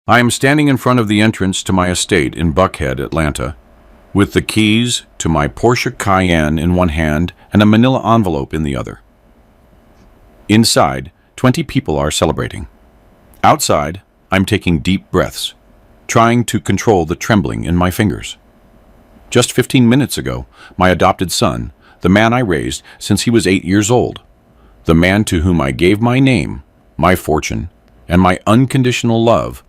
I am standing in front of the entrance to my estate in Buckhead, Atlanta, with the keys to my Porsche Cayenne in one hand and a manila envelope in the other. Inside, 20 people are celebrating. Outside, I'm taking deep breaths, trying to control the trembling in my fingers. Just 15 minutes ago, my adopted son, the man I raised since he was 8 years old, the man to whom I gave my name, my fortune, and my unconditional love,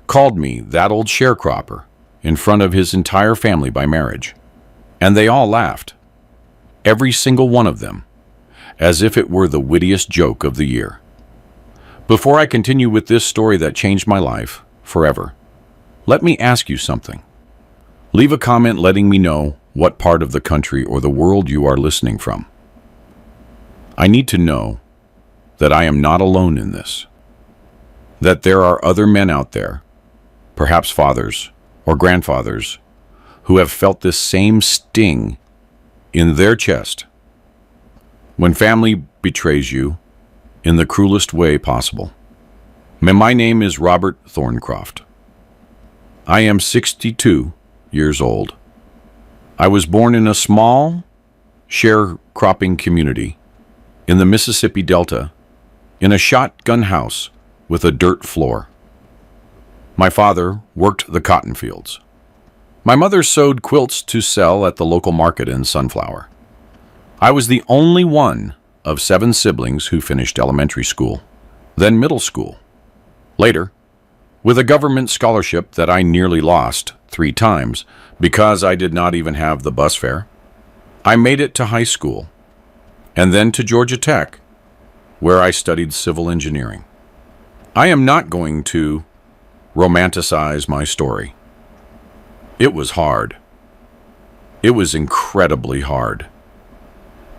called me that old sharecropper in front of his entire family by marriage. And they all laughed, every single one of them, as if it were the wittiest joke of the year. Before I continue with this story that changed my life forever, let me ask you something. Leave a comment letting me know what part of the country or the world you are listening from. I need to know that I am not alone in this, that there are other men out there, perhaps fathers or grandfathers, who have felt this same sting in their chest when family betrays you in the cruelest way possible. My name is Robert Thorncroft. I am 62 years old. I was born in a small sharecropping community in the Mississippi Delta in a shotgun house with a dirt floor. My father worked the cotton fields. My mother sewed quilts to sell at the local market in Sunflower. I was the only one of 7 siblings who finished elementary school, then middle school. Later, with a government scholarship that I nearly lost 3 times because I did not even have the bus fare, I made it to high school, and then to Georgia Tech, where I studied civil engineering. I am not going to romanticize my story. It was hard. It was incredibly hard.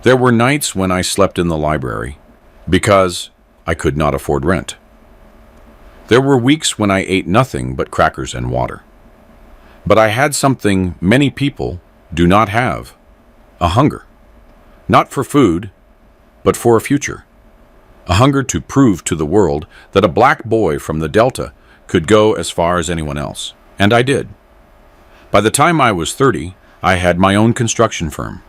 There were nights when I slept in the library because I could not afford rent. There were weeks when I ate nothing but crackers and water. But I had something many people do not have, a hunger. Not for food, but for a future. A hunger to prove to the world that a black boy from the Delta could go as far as anyone else. And I did. By the time I was 30, I had my own construction firm.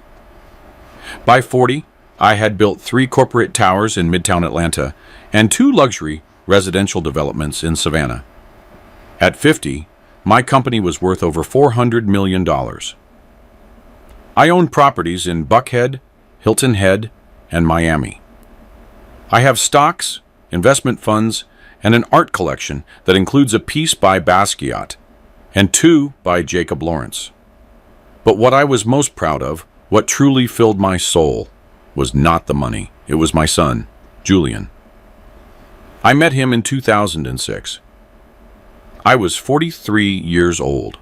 By 40, I had built 3 corporate towers in Midtown Atlanta and 2 luxury residential developments in Savannah. At 50, my company was worth over $400 million. I own properties in Buckhead, Hilton Head, and Miami. I have stocks, investment funds, and an art collection that includes a piece by Basquiat and 2 by Jacob Lawrence. But what I was most proud of, what truly filled my soul, was not the money. It was my son, Julian. I met him in 2006. I was 43 years old.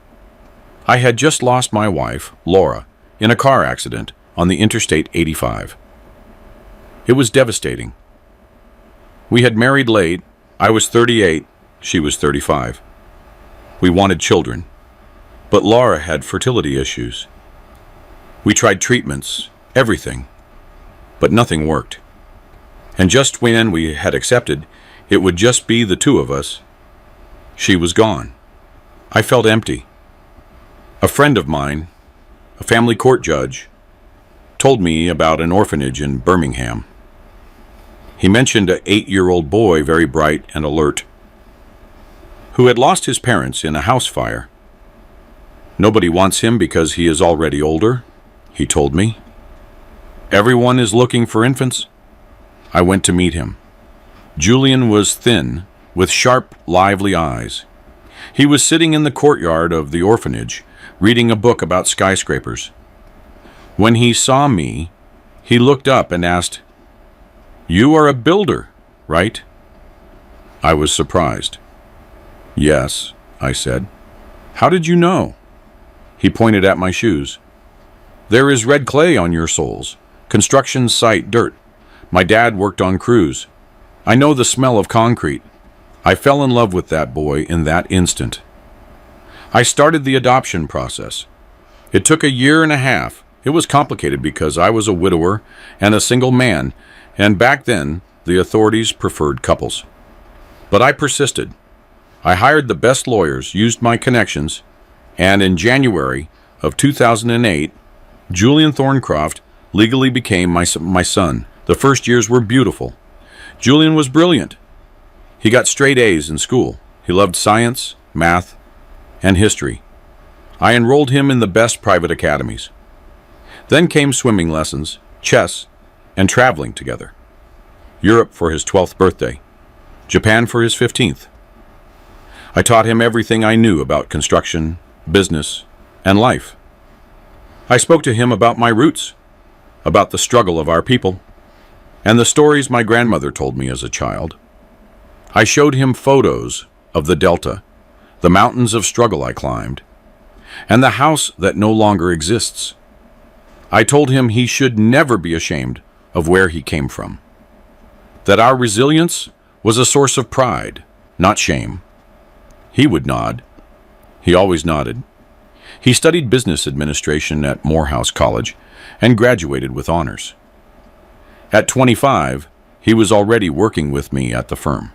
I had just lost my wife, Laura, in a car accident on the Interstate 85. It was devastating. We had married late. I was 38, she was 35. We wanted children, but Laura had fertility issues. We tried treatments, everything, but nothing worked. And just when we had accepted it would just be the 2 of us, she was gone. I felt empty. A friend of mine, a family court judge, told me about an orphanage in Birmingham. He mentioned an 8-year-old boy, very bright and alert, who had lost his parents in a house fire. Nobody wants him because he is already older, he told me. Everyone is looking for infants. I went to meet him. Julian was thin, with sharp, lively eyes. He was sitting in the courtyard of the orphanage, reading a book about skyscrapers. When he saw me, he looked up and asked, "You are a builder, right?" I was surprised. "Yes," I said. "How did you know?" He pointed at my shoes. "There is red clay on your soles. Construction site dirt. My dad worked on crews. I know the smell of concrete." I fell in love with that boy in that instant. I started the adoption process. It took 1.5 years. It was complicated because I was a widower and a single man, and back then the authorities preferred couples. But I persisted. I hired the best lawyers, used my connections, and in January of 2008, Julian Thorncroft legally became my son. The first years were beautiful. Julian was brilliant. He got straight A's in school. He loved science, math, and history. I enrolled him in the best private academies. Then came swimming lessons, chess, and traveling together. Europe for his 12th birthday, Japan for his 15th. I taught him everything I knew about construction, business, and life. I spoke to him about my roots, about the struggle of our people, and the stories my grandmother told me as a child. I showed him photos of the Delta, the mountains of struggle I climbed, and the house that no longer exists. I told him he should never be ashamed of where he came from, that our resilience was a source of pride, not shame. He would nod. He always nodded. He studied business administration at Morehouse College and graduated with honors. At 25, he was already working with me at the firm.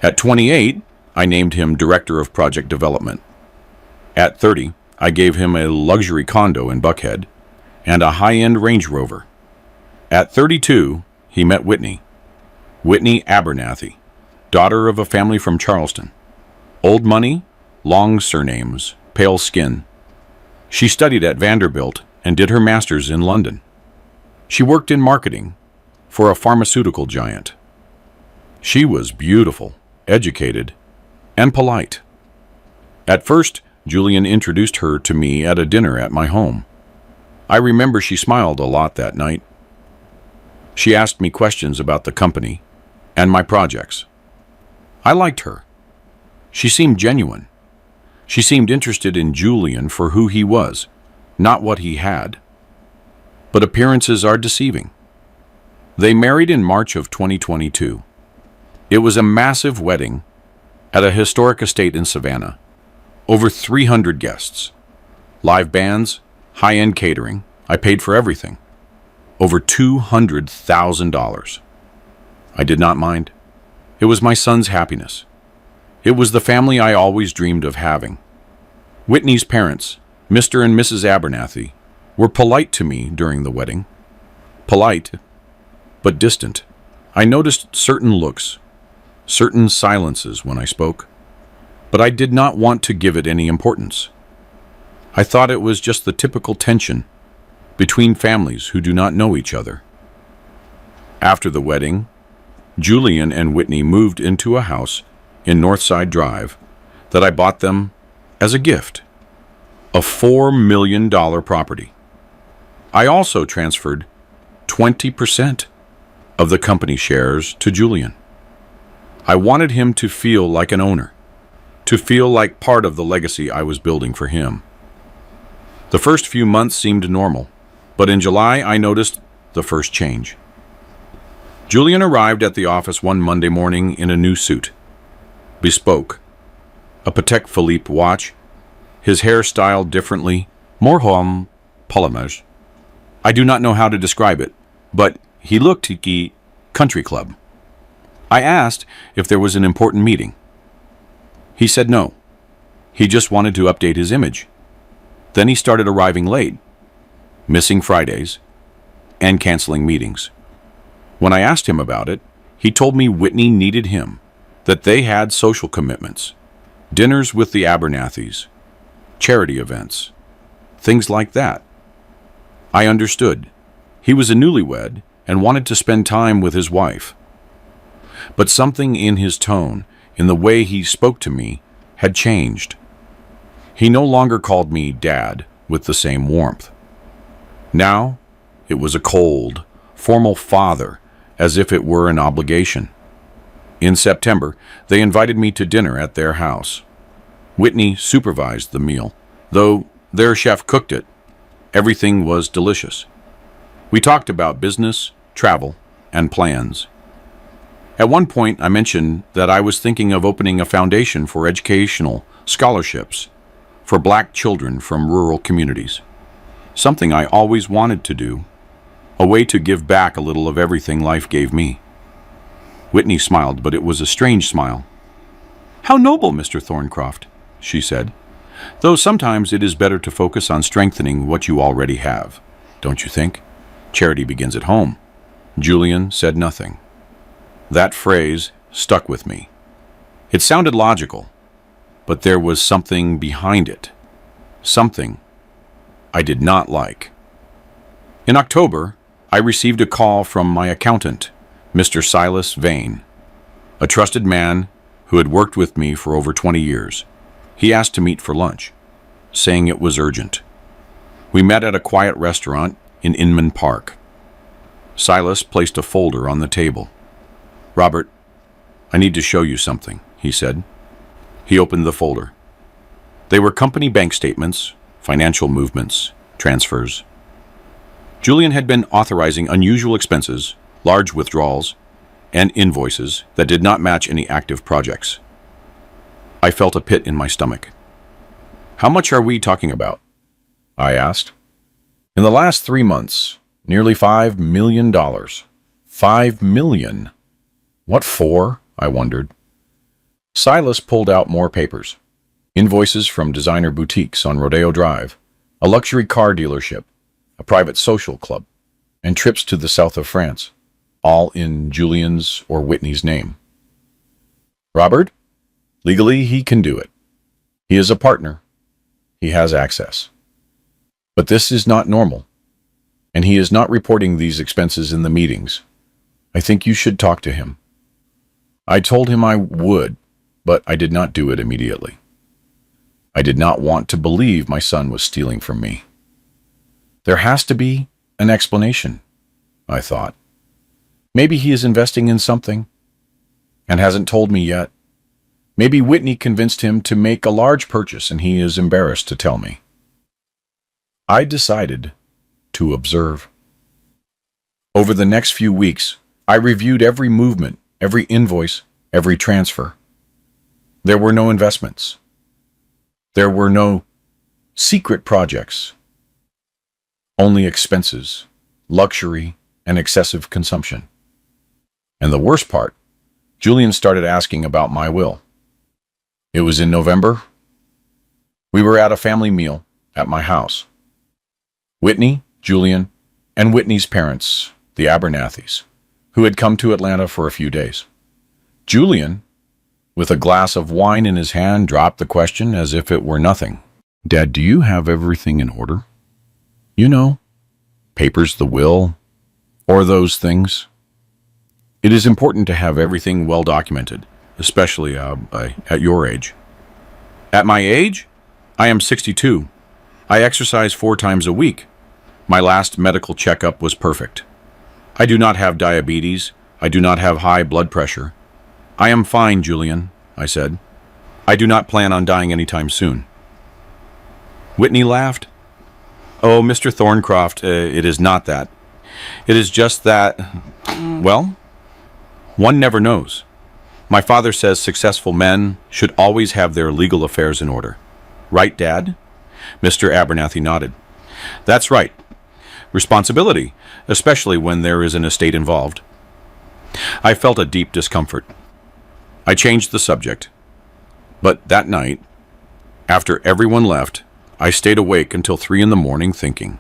At 28, I named him Director of Project Development. At 30, I gave him a luxury condo in Buckhead and a high-end Range Rover. At 32, he met Whitney Abernathy, daughter of a family from Charleston. Old money, long surnames, pale skin. She studied at Vanderbilt and did her master's in London. She worked in marketing for a pharmaceutical giant. She was beautiful, educated, and polite. At first, Julian introduced her to me at a dinner at my home. I remember she smiled a lot that night. She asked me questions about the company and my projects. I liked her. She seemed genuine. She seemed interested in Julian for who he was, not what he had. But appearances are deceiving. They married in March of 2022. It was a massive wedding at a historic estate in Savannah. Over 300 guests. Live bands, high-end catering. I paid for everything. Over $200,000. I did not mind. It was my son's happiness. It was the family I always dreamed of having. Whitney's parents, Mr. and Mrs. Abernathy, were polite to me during the wedding. Polite, but distant. I noticed certain looks, certain silences when I spoke, but I did not want to give it any importance. I thought it was just the typical tension between families who do not know each other. After the wedding, Julian and Whitney moved into a house in Northside Drive that I bought them as a gift, a $4 million property. I also transferred 20% of the company shares to Julian. I wanted him to feel like an owner, to feel like part of the legacy I was building for him. The first few months seemed normal, but in July I noticed the first change. Julian arrived at the office one Monday morning in a new suit, bespoke, a Patek Philippe watch, his hair styled differently, more homme polymage. I do not know how to describe it, but he looked like country club. I asked if there was an important meeting. He said no. He just wanted to update his image. Then he started arriving late, missing Fridays, and canceling meetings. When I asked him about it, he told me Whitney needed him, that they had social commitments, dinners with the Abernathys, charity events, things like that. I understood. He was a newlywed and wanted to spend time with his wife. But something in his tone, in the way he spoke to me, had changed. He no longer called me Dad with the same warmth. Now, it was a cold, formal father, as if it were an obligation. In September, they invited me to dinner at their house. Whitney supervised the meal. Though their chef cooked it, everything was delicious. We talked about business, travel, and plans. At one point, I mentioned that I was thinking of opening a foundation for educational scholarships for Black children from rural communities. Something I always wanted to do, a way to give back a little of everything life gave me. Whitney smiled, but it was a strange smile. "How noble, Mr. Thorncroft," she said. "Though sometimes it is better to focus on strengthening what you already have, don't you think? Charity begins at home." Julian said nothing. That phrase stuck with me. It sounded logical, but there was something behind it. Something I did not like. In October, I received a call from my accountant, Mr. Silas Vane, a trusted man who had worked with me for over 20 years. He asked to meet for lunch, saying it was urgent. We met at a quiet restaurant in Inman Park. Silas placed a folder on the table. "Robert, I need to show you something," he said. He opened the folder. They were company bank statements, financial movements, transfers. Julian had been authorizing unusual expenses, large withdrawals, and invoices that did not match any active projects. I felt a pit in my stomach. "How much are we talking about?" I asked. "In the last 3 months, nearly $5 million. $5 million. What for?" I wondered. Silas pulled out more papers. Invoices from designer boutiques on Rodeo Drive, a luxury car dealership, a private social club, and trips to the south of France, all in Julian's or Whitney's name. "Robert, legally he can do it. He is a partner. He has access. But this is not normal, and he is not reporting these expenses in the meetings. I think you should talk to him." I told him I would, but I did not do it immediately. I did not want to believe my son was stealing from me. There has to be an explanation, I thought. Maybe he is investing in something and hasn't told me yet. Maybe Whitney convinced him to make a large purchase and he is embarrassed to tell me. I decided to observe. Over the next few weeks, I reviewed every movement, every invoice, every transfer. There were no investments. There were no secret projects. Only expenses, luxury, and excessive consumption. And the worst part, Julian started asking about my will. It was in November. We were at a family meal at my house. Whitney, Julian, and Whitney's parents, the Abernathys, who had come to Atlanta for a few days. Julian, with a glass of wine in his hand, dropped the question as if it were nothing. "Dad, do you have everything in order? You know, papers, the will, or those things. It is important to have everything well documented, especially at your age." "At my age? I am 62. I exercise 4 times a week. My last medical checkup was perfect. I do not have diabetes. I do not have high blood pressure. I am fine, Julian," I said. "I do not plan on dying anytime soon." Whitney laughed. "Oh, Mr. Thorncroft, it is not that. It is just that, well, one never knows. My father says successful men should always have their legal affairs in order. Right, Dad?" Mr. Abernathy nodded. "That's right. Responsibility, especially when there is an estate involved." I felt a deep discomfort. I changed the subject. But that night, after everyone left, I stayed awake until 3 in the morning thinking.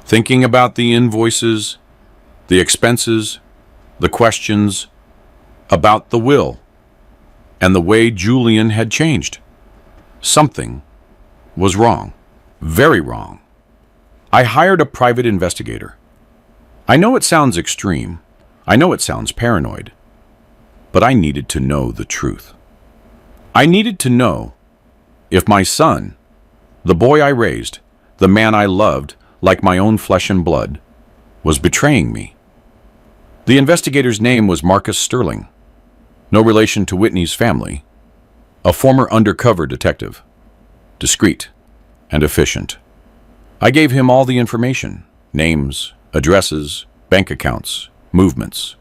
Thinking about the invoices, the expenses, the questions, about the will, and the way Julian had changed. Something was wrong. Very wrong. I hired a private investigator. I know it sounds extreme. I know it sounds paranoid. But I needed to know the truth. I needed to know if my son, the boy I raised, the man I loved like my own flesh and blood, was betraying me. The investigator's name was Marcus Sterling, no relation to Whitney's family, a former undercover detective, discreet and efficient. I gave him all the information, names, addresses, bank accounts, movements.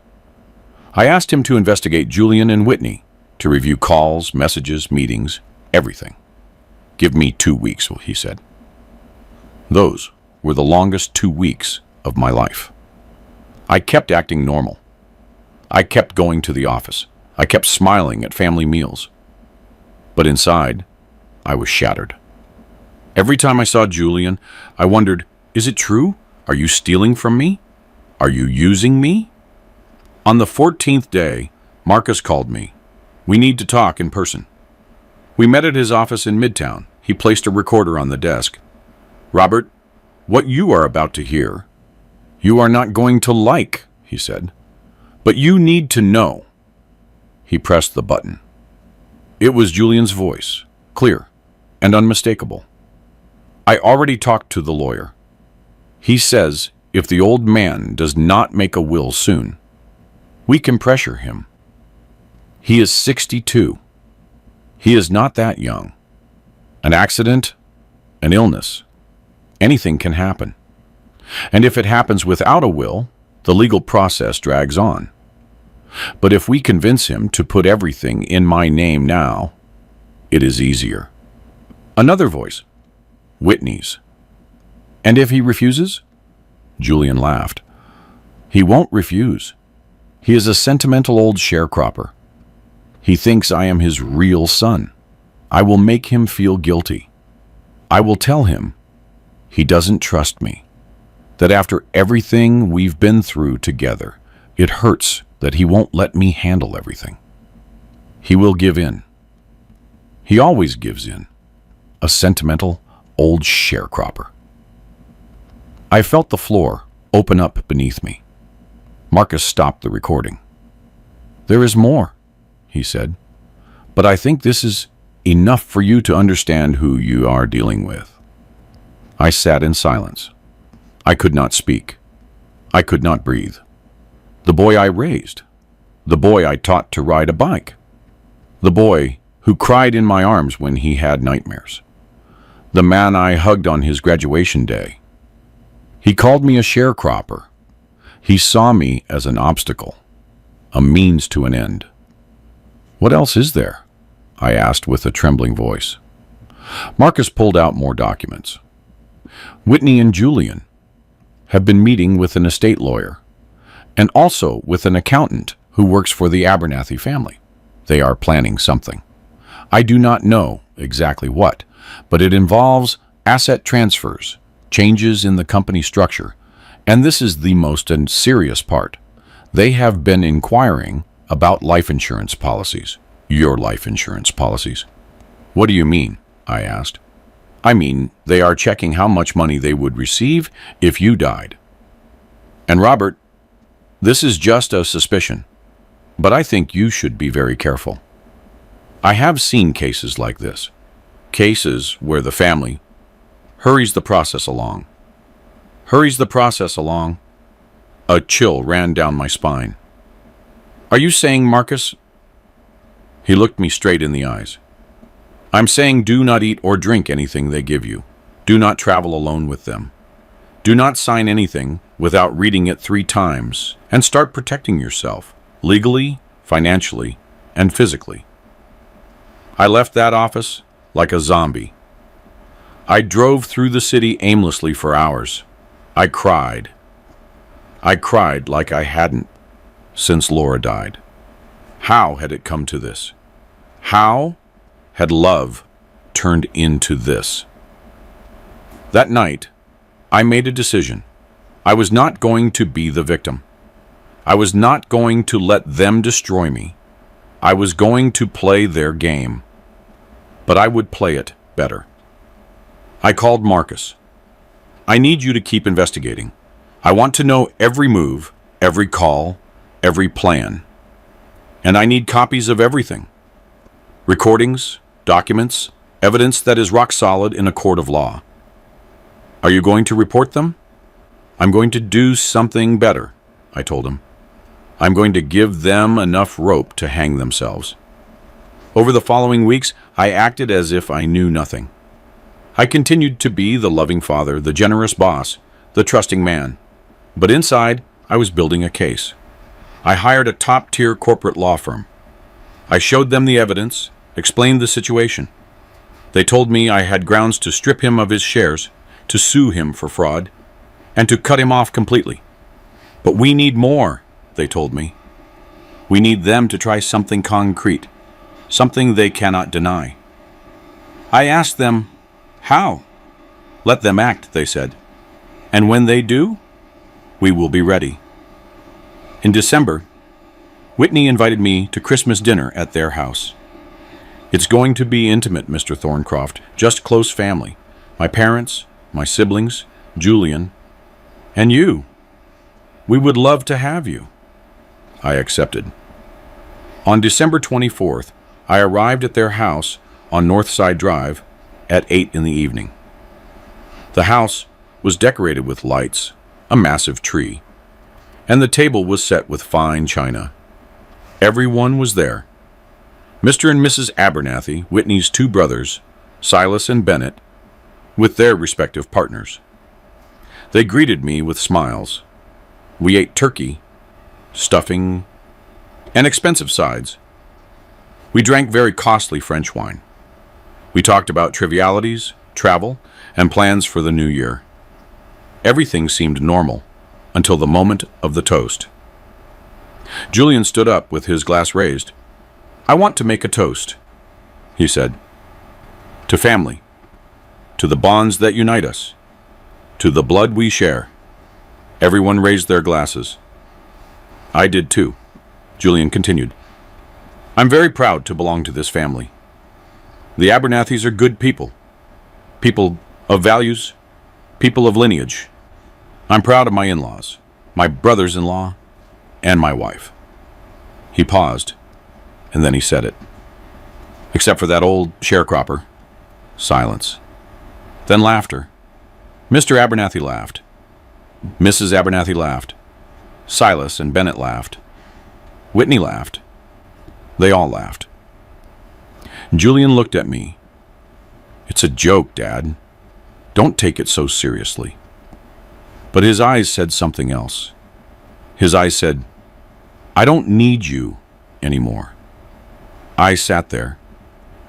I asked him to investigate Julian and Whitney, to review calls, messages, meetings, everything. "Give me 2 weeks," he said. Those were the longest 2 weeks of my life. I kept acting normal. I kept going to the office. I kept smiling at family meals. But inside, I was shattered. Every time I saw Julian, I wondered, is it true? Are you stealing from me? Are you using me? On the 14th day, Marcus called me. We need to talk in person. We met at his office in Midtown. He placed a recorder on the desk. Robert, what you are about to hear, you are not going to like, he said. But you need to know. He pressed the button. It was Julian's voice, clear and unmistakable. I already talked to the lawyer. He says if the old man does not make a will soon, we can pressure him. He is 62. He is not that young. An accident, an illness, anything can happen. And if it happens without a will, the legal process drags on. But if we convince him to put everything in my name now, it is easier. Another voice, Whitney's. And if he refuses? Julian laughed. He won't refuse. He is a sentimental old sharecropper. He thinks I am his real son. I will make him feel guilty. I will tell him he doesn't trust me, that after everything we've been through together, it hurts that he won't let me handle everything. He will give in. He always gives in. A sentimental old sharecropper. I felt the floor open up beneath me. Marcus stopped the recording. There is more, he said, but I think this is enough for you to understand who you are dealing with. I sat in silence. I could not speak. I could not breathe. The boy I raised. The boy I taught to ride a bike. The boy who cried in my arms when he had nightmares. The man I hugged on his graduation day. He called me a sharecropper. He saw me as an obstacle, a means to an end. What else is there? I asked with a trembling voice. Marcus pulled out more documents. Whitney and Julian have been meeting with an estate lawyer and also with an accountant who works for the Abernathy family. They are planning something. I do not know exactly what, but it involves asset transfers, changes in the company structure, and this is the most serious part. They have been inquiring about life insurance policies. Your life insurance policies. What do you mean? I asked. I mean, they are checking how much money they would receive if you died. And Robert, this is just a suspicion, but I think you should be very careful. I have seen cases like this. Cases where the family hurries the process along. A chill ran down my spine. Are you saying, Marcus? He looked me straight in the eyes. I'm saying do not eat or drink anything they give you. Do not travel alone with them. Do not sign anything without reading it 3 times and start protecting yourself, legally, financially, and physically. I left that office like a zombie. I drove through the city aimlessly for hours. I cried. I cried like I hadn't since Laura died. How had it come to this? How had love turned into this? That night, I made a decision. I was not going to be the victim. I was not going to let them destroy me. I was going to play their game. But I would play it better. I called Marcus. I need you to keep investigating. I want to know every move, every call, every plan. And I need copies of everything. Recordings, documents, evidence that is rock solid in a court of law. Are you going to report them? I'm going to do something better, I told him. I'm going to give them enough rope to hang themselves. Over the following weeks, I acted as if I knew nothing. I continued to be the loving father, the generous boss, the trusting man. But inside, I was building a case. I hired a top-tier corporate law firm. I showed them the evidence, explained the situation. They told me I had grounds to strip him of his shares, to sue him for fraud, and to cut him off completely. But we need more, they told me. We need them to try something concrete, something they cannot deny. I asked them, how? Let them act, they said. And when they do, we will be ready. In December, Whitney invited me to Christmas dinner at their house. It's going to be intimate, Mr. Thorncroft, just close family. My parents, my siblings, Julian, and you. We would love to have you. I accepted. On December 24th, I arrived at their house on Northside Drive at 8 in the evening. The house was decorated with lights, a massive tree, and the table was set with fine china. Everyone was there. Mr. and Mrs. Abernathy, Whitney's two brothers, Silas and Bennett, with their respective partners. They greeted me with smiles. We ate turkey, stuffing, and expensive sides. We drank very costly French wine. We talked about trivialities, travel, and plans for the new year. Everything seemed normal until the moment of the toast. Julian stood up with his glass raised. I want to make a toast, he said. To family, to the bonds that unite us, to the blood we share. Everyone raised their glasses. I did too. Julian continued. I'm very proud to belong to this family. The Abernathys are good people. People of values, people of lineage. I'm proud of my in-laws, my brothers-in-law, and my wife. He paused, and then he said it. Except for that old sharecropper. Silence. Then laughter. Mr. Abernathy laughed. Mrs. Abernathy laughed. Silas and Bennett laughed. Whitney laughed. They all laughed. Julian looked at me. It's a joke, Dad. Don't take it so seriously. But his eyes said something else. His eyes said, I don't need you anymore. I sat there,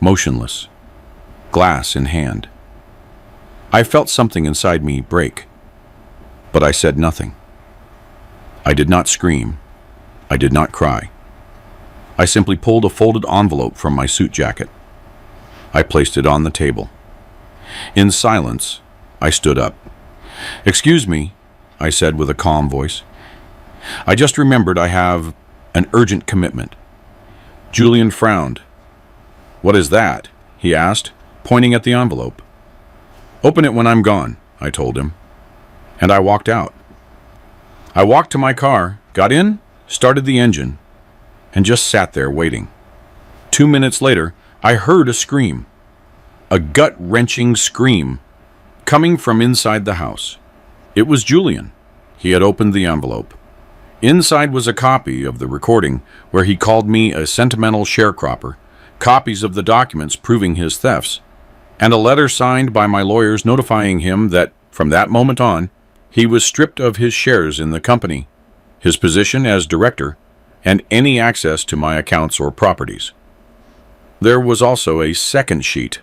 motionless, glass in hand. I felt something inside me break, but I said nothing. I did not scream. I did not cry. I simply pulled a folded envelope from my suit jacket. I placed it on the table. In silence, I stood up. Excuse me, I said with a calm voice. I just remembered I have an urgent commitment. Julian frowned. What is that? He asked, pointing at the envelope. Open it when I'm gone, I told him. And I walked out. I walked to my car, got in, started the engine, and just sat there waiting. 2 minutes later, I heard a scream. A gut-wrenching scream coming from inside the house. It was Julian. He had opened the envelope. Inside was a copy of the recording where he called me a sentimental sharecropper, copies of the documents proving his thefts, and a letter signed by my lawyers notifying him that, from that moment on, he was stripped of his shares in the company, his position as director, and any access to my accounts or properties. There was also a second sheet,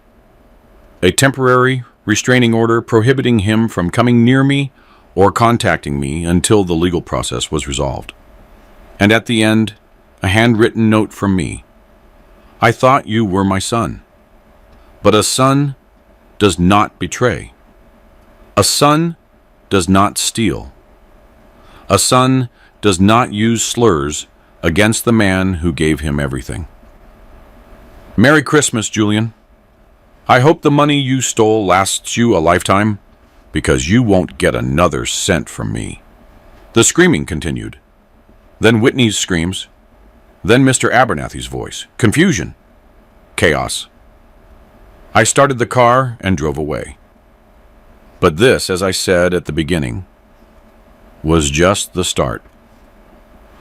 a temporary restraining order prohibiting him from coming near me or contacting me until the legal process was resolved. And at the end, a handwritten note from me. I thought you were my son. But a son does not betray. A son does not steal. A son does not use slurs against the man who gave him everything. Merry Christmas, Julian. I hope the money you stole lasts you a lifetime, because you won't get another cent from me. The screaming continued. Then Whitney's screams. Then Mr. Abernathy's voice. Confusion. Chaos. I started the car and drove away. But this, as I said at the beginning, was just the start.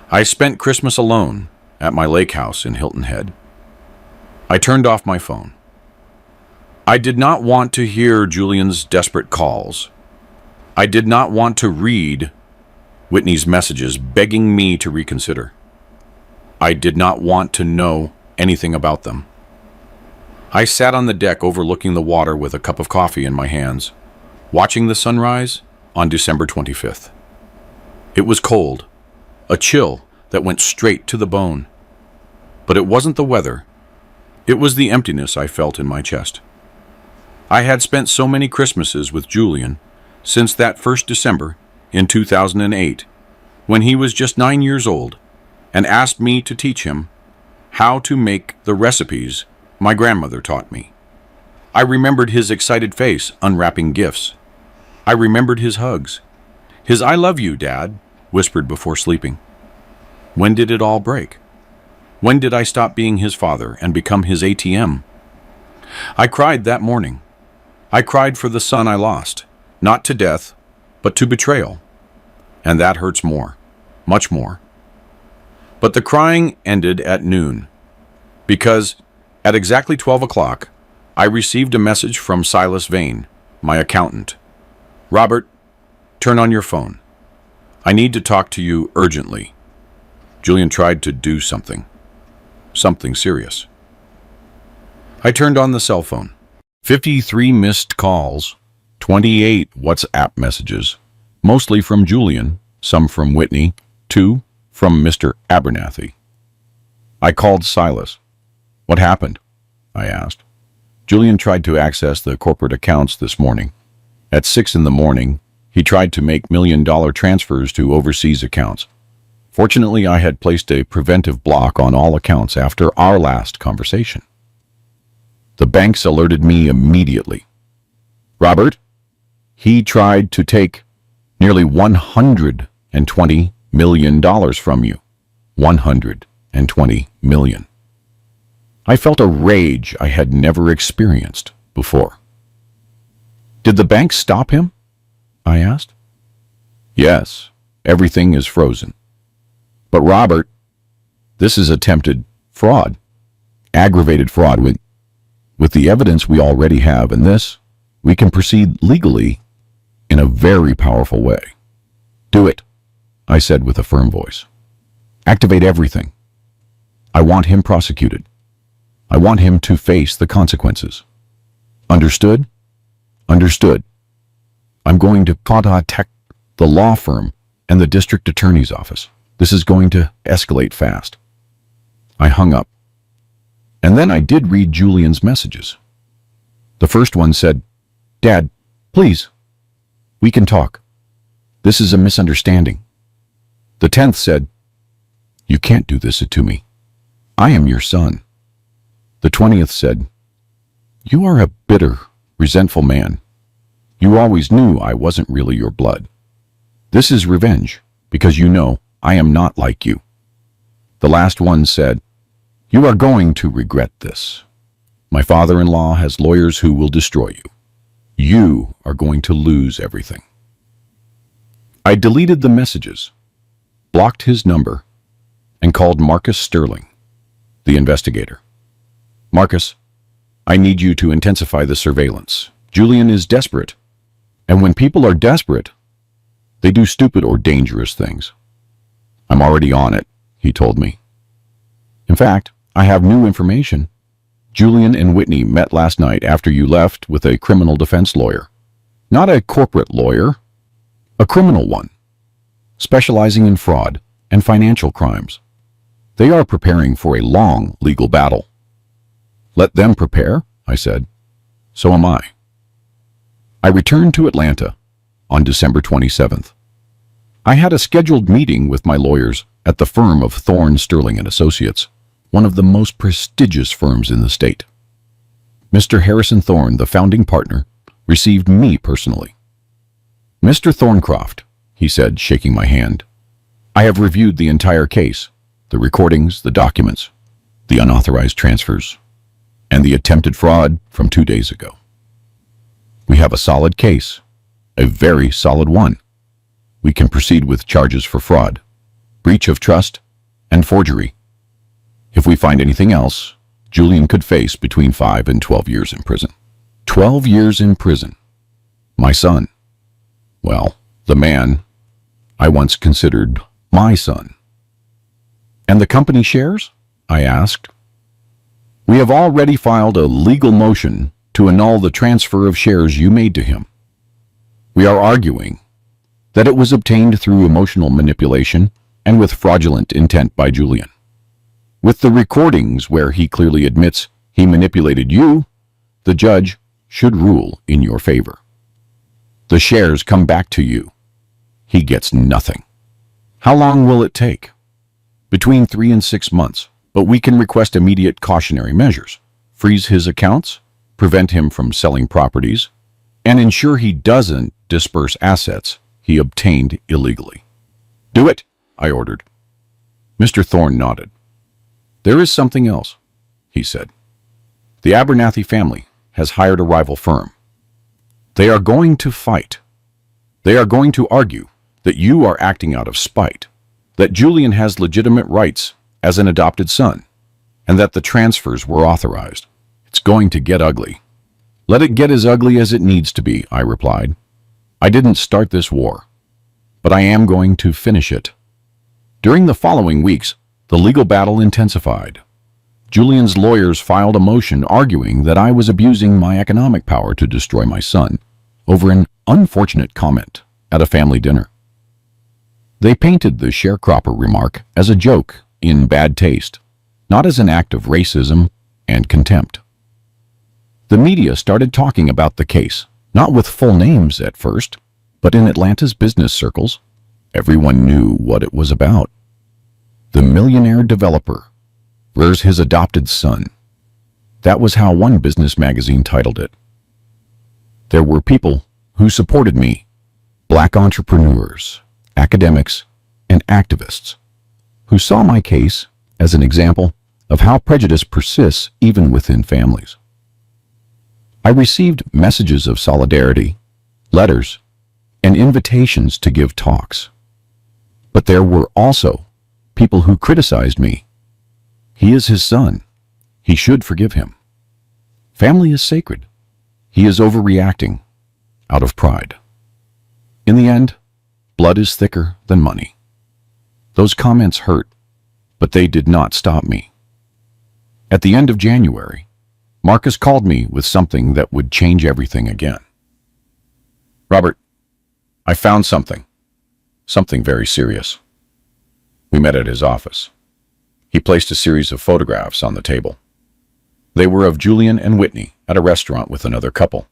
I spent Christmas alone at my lake house in Hilton Head. I turned off my phone. I did not want to hear Julian's desperate calls. I did not want to read Whitney's messages begging me to reconsider. I did not want to know anything about them. I sat on the deck overlooking the water with a cup of coffee in my hands, watching the sunrise on December 25th. It was cold, a chill that went straight to the bone. But it wasn't the weather. It was the emptiness I felt in my chest. I had spent so many Christmases with Julian since that first December in 2008, when he was just 9 years old and asked me to teach him how to make the recipes my grandmother taught me. I remembered his excited face unwrapping gifts. I remembered his hugs, his "I love you, Dad," whispered before sleeping. When did it all break? When did I stop being his father and become his ATM? I cried that morning. I cried for the son I lost, not to death, but to betrayal. And that hurts more, much more. But the crying ended at noon, because at exactly 12 o'clock, I received a message from Silas Vane, my accountant. "Robert, turn on your phone. I need to talk to you urgently." Julian tried to do something serious. I turned on the cell phone. 53 missed calls, 28 WhatsApp messages, mostly from Julian, some from Whitney, 2 from Mr. Abernathy. I called Silas. "What happened?" I asked. Julian tried to access the corporate accounts this morning. At 6 in the morning, he tried to make $1 million transfers to overseas accounts. Fortunately, I had placed a preventive block on all accounts after our last conversation. The banks alerted me immediately. "Robert, he tried to take nearly $120 million from you. $120 million. I felt a rage I had never experienced before. "Did the bank stop him?" I asked. "Yes, everything is frozen. But Robert, this is attempted fraud, aggravated fraud. With the evidence we already have in this, we can proceed legally in a very powerful way." "Do it," I said with a firm voice. "Activate everything. I want him prosecuted. I want him to face the consequences. Understood?" "Understood. I'm going to contact the law firm and the district attorney's office. This is going to escalate fast." I hung up. And then I did read Julian's messages. The first one said, "Dad, please, we can talk. This is a misunderstanding." The 10th said, "You can't do this to me. I am your son." The 20th said, "You are a bitter, resentful man. You always knew I wasn't really your blood. This is revenge, because you know I am not like you." The last one said, "You are going to regret this. My father-in-law has lawyers who will destroy you. You are going to lose everything." I deleted the messages, blocked his number, and called Marcus Sterling, the investigator. "Marcus, I need you to intensify the surveillance. Julian is desperate, and when people are desperate, they do stupid or dangerous things." "I'm already on it," he told me. "In fact, I have new information. Julian and Whitney met last night after you left with a criminal defense lawyer. Not a corporate lawyer, a criminal one, specializing in fraud and financial crimes. They are preparing for a long legal battle." "Let them prepare," I said. "So am I." I returned to Atlanta on December 27th. I had a scheduled meeting with my lawyers at the firm of Thorne Sterling and Associates, one of the most prestigious firms in the state. Mr. Harrison Thorne, the founding partner, received me personally. "Mr. Thorncroft," he said, shaking my hand, "I have reviewed the entire case, the recordings, the documents, the unauthorized transfers, and the attempted fraud from 2 days ago. We have a solid case, a very solid one. We can proceed with charges for fraud, breach of trust, and forgery. If we find anything else, Julian could face between 5 and 12 years in prison." 12 years in prison. My son. Well, the man I once considered my son. "And the company shares?" I asked. "We have already filed a legal motion to annul the transfer of shares you made to him. We are arguing that it was obtained through emotional manipulation and with fraudulent intent by Julian. With the recordings where he clearly admits he manipulated you, the judge should rule in your favor. The shares come back to you. He gets nothing. How long will it take? Between 3 and 6 months, but we can request immediate cautionary measures, freeze his accounts, prevent him from selling properties, and ensure he doesn't disperse assets he obtained illegally. Do it, I ordered. Mr. Thorne nodded. There is something else, he said. The Abernathy family has hired a rival firm. They are going to fight. They are going to argue that you are acting out of spite, that Julian has legitimate rights as an adopted son, and that the transfers were authorized. It's going to get ugly. Let it get as ugly as it needs to be, I replied. I didn't start this war, but I am going to finish it. During the following weeks, the legal battle intensified. Julian's lawyers filed a motion arguing that I was abusing my economic power to destroy my son over an unfortunate comment at a family dinner. They painted the sharecropper remark as a joke in bad taste, not as an act of racism and contempt. The media started talking about the case, not with full names at first, but in Atlanta's business circles, everyone knew what it was about. The millionaire developer rears his adopted son. That was how one business magazine titled it. There were people who supported me, black entrepreneurs, academics, and activists, who saw my case as an example of how prejudice persists even within families. I received messages of solidarity, letters, and invitations to give talks. But there were also people who criticized me. He is his son. He should forgive him. Family is sacred. He is overreacting out of pride. In the end, blood is thicker than money. Those comments hurt, but they did not stop me. At the end of January, Marcus called me with something that would change everything again. Robert, I found something very serious. We met at his office. He placed a series of photographs on the table. They were of Julian and Whitney at a restaurant with another couple.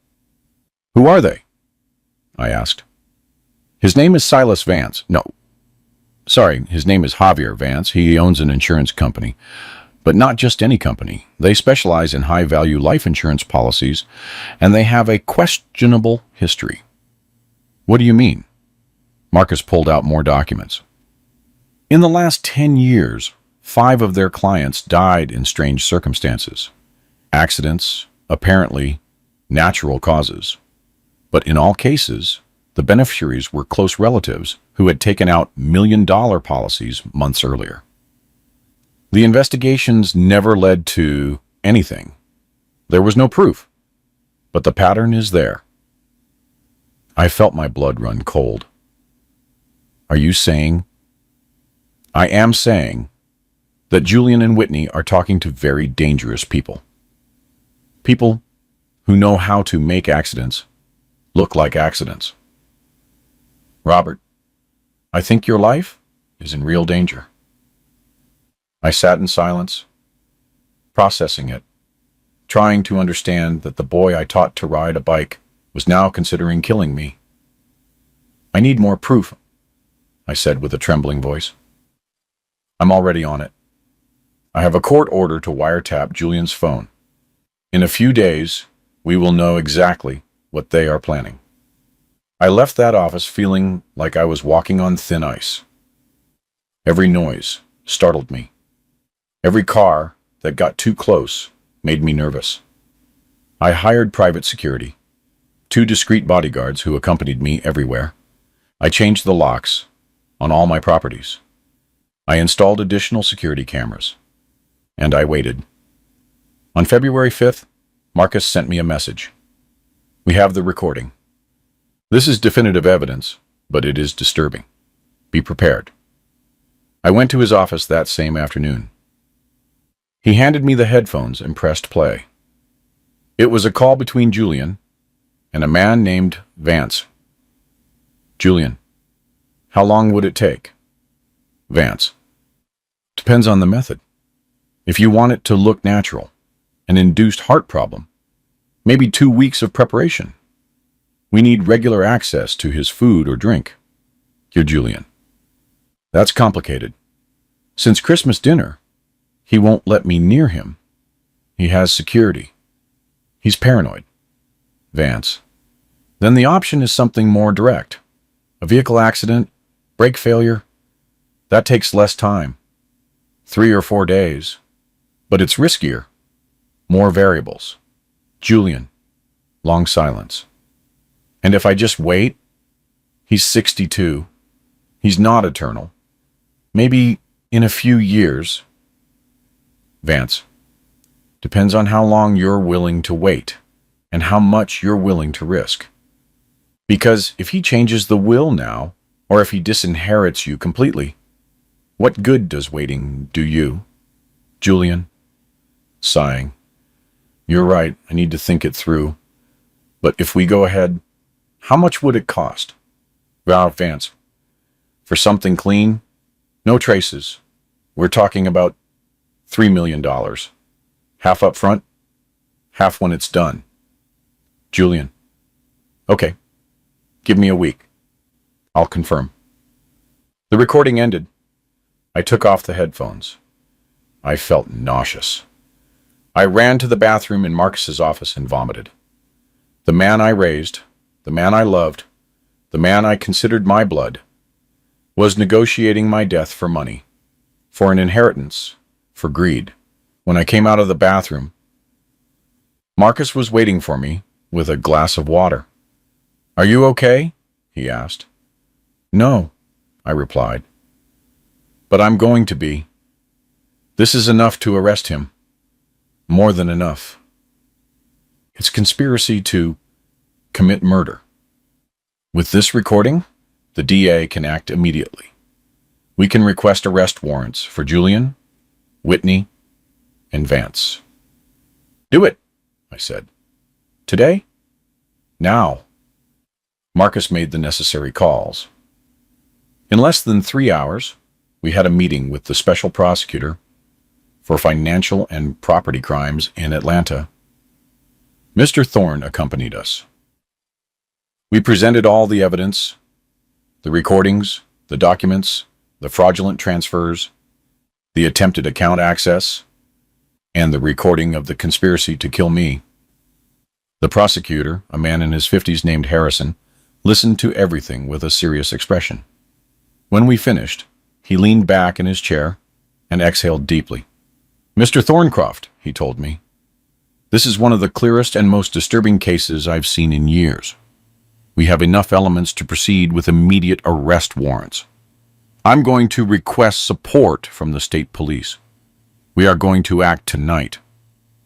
Who are they? I asked. His name is Silas Vance. His name is Javier Vance. He owns an insurance company. But not just any company. They specialize in high-value life insurance policies, and they have a questionable history. What do you mean? Marcus pulled out more documents. In the last 10 years, 5 of their clients died in strange circumstances. Accidents, apparently natural causes. But in all cases, the beneficiaries were close relatives who had taken out million-dollar policies months earlier. The investigations never led to anything. There was no proof, but the pattern is there. I felt my blood run cold. Are you saying? I am saying that Julian and Whitney are talking to very dangerous people. People who know how to make accidents look like accidents. Robert, I think your life is in real danger. I sat in silence, processing it, trying to understand that the boy I taught to ride a bike was now considering killing me. I need more proof, I said with a trembling voice. I'm already on it. I have a court order to wiretap Julian's phone. In a few days, we will know exactly what they are planning. I left that office feeling like I was walking on thin ice. Every noise startled me. Every car that got too close made me nervous. I hired private security, 2 discreet bodyguards who accompanied me everywhere. I changed the locks on all my properties. I installed additional security cameras, and I waited. On February 5th, Marcus sent me a message. We have the recording. This is definitive evidence, but it is disturbing. Be prepared. I went to his office that same afternoon. He handed me the headphones and pressed play. It was a call between Julian and a man named Vance. Julian, how long would it take? Vance, depends on the method. If you want it to look natural, an induced heart problem, Maybe 2 weeks of preparation. We need regular access to his food or drink. Dear Julian. That's complicated. Since Christmas dinner, he won't let me near him. He has security. He's paranoid. Vance. Then the option is something more direct. A vehicle accident, brake failure. That takes less time. 3 or 4 days. But it's riskier. More variables. Julian. Long silence. And if I just wait? He's 62. He's not eternal. Maybe in a few years. Vance. Depends on how long you're willing to wait and how much you're willing to risk. Because if he changes the will now, or if he disinherits you completely, what good does waiting do you? Julian. Sighing. You're right, I need to think it through. But if we go ahead, how much would it cost? Vance. For something clean, no traces. We're talking about $3 million. Half up front, half when it's done. Julian. Okay. Give me a week. I'll confirm. The recording ended. I took off the headphones. I felt nauseous. I ran to the bathroom in Marcus's office and vomited. The man I raised, the man I loved, the man I considered my blood, was negotiating my death for money, for an inheritance, for greed. When I came out of the bathroom, Marcus was waiting for me with a glass of water. Are you okay? He asked. No, I replied. But I'm going to be. This is enough to arrest him. More than enough. It's conspiracy to commit murder. With this recording, the DA can act immediately. We can request arrest warrants for Julian, Whitney, and Vance. Do it, I said. Today? Now. Marcus made the necessary calls. In less than 3 hours, we had a meeting with the special prosecutor for financial and property crimes in Atlanta. Mr. Thorne accompanied us. We presented all the evidence, the recordings, the documents, the fraudulent transfers, the attempted account access, and the recording of the conspiracy to kill me. The prosecutor, a man in his 50s named Harrison, listened to everything with a serious expression. When we finished, he leaned back in his chair and exhaled deeply. Mr. Thorncroft, he told me, this is one of the clearest and most disturbing cases I've seen in years. We have enough elements to proceed with immediate arrest warrants. I'm going to request support from the state police. We are going to act tonight.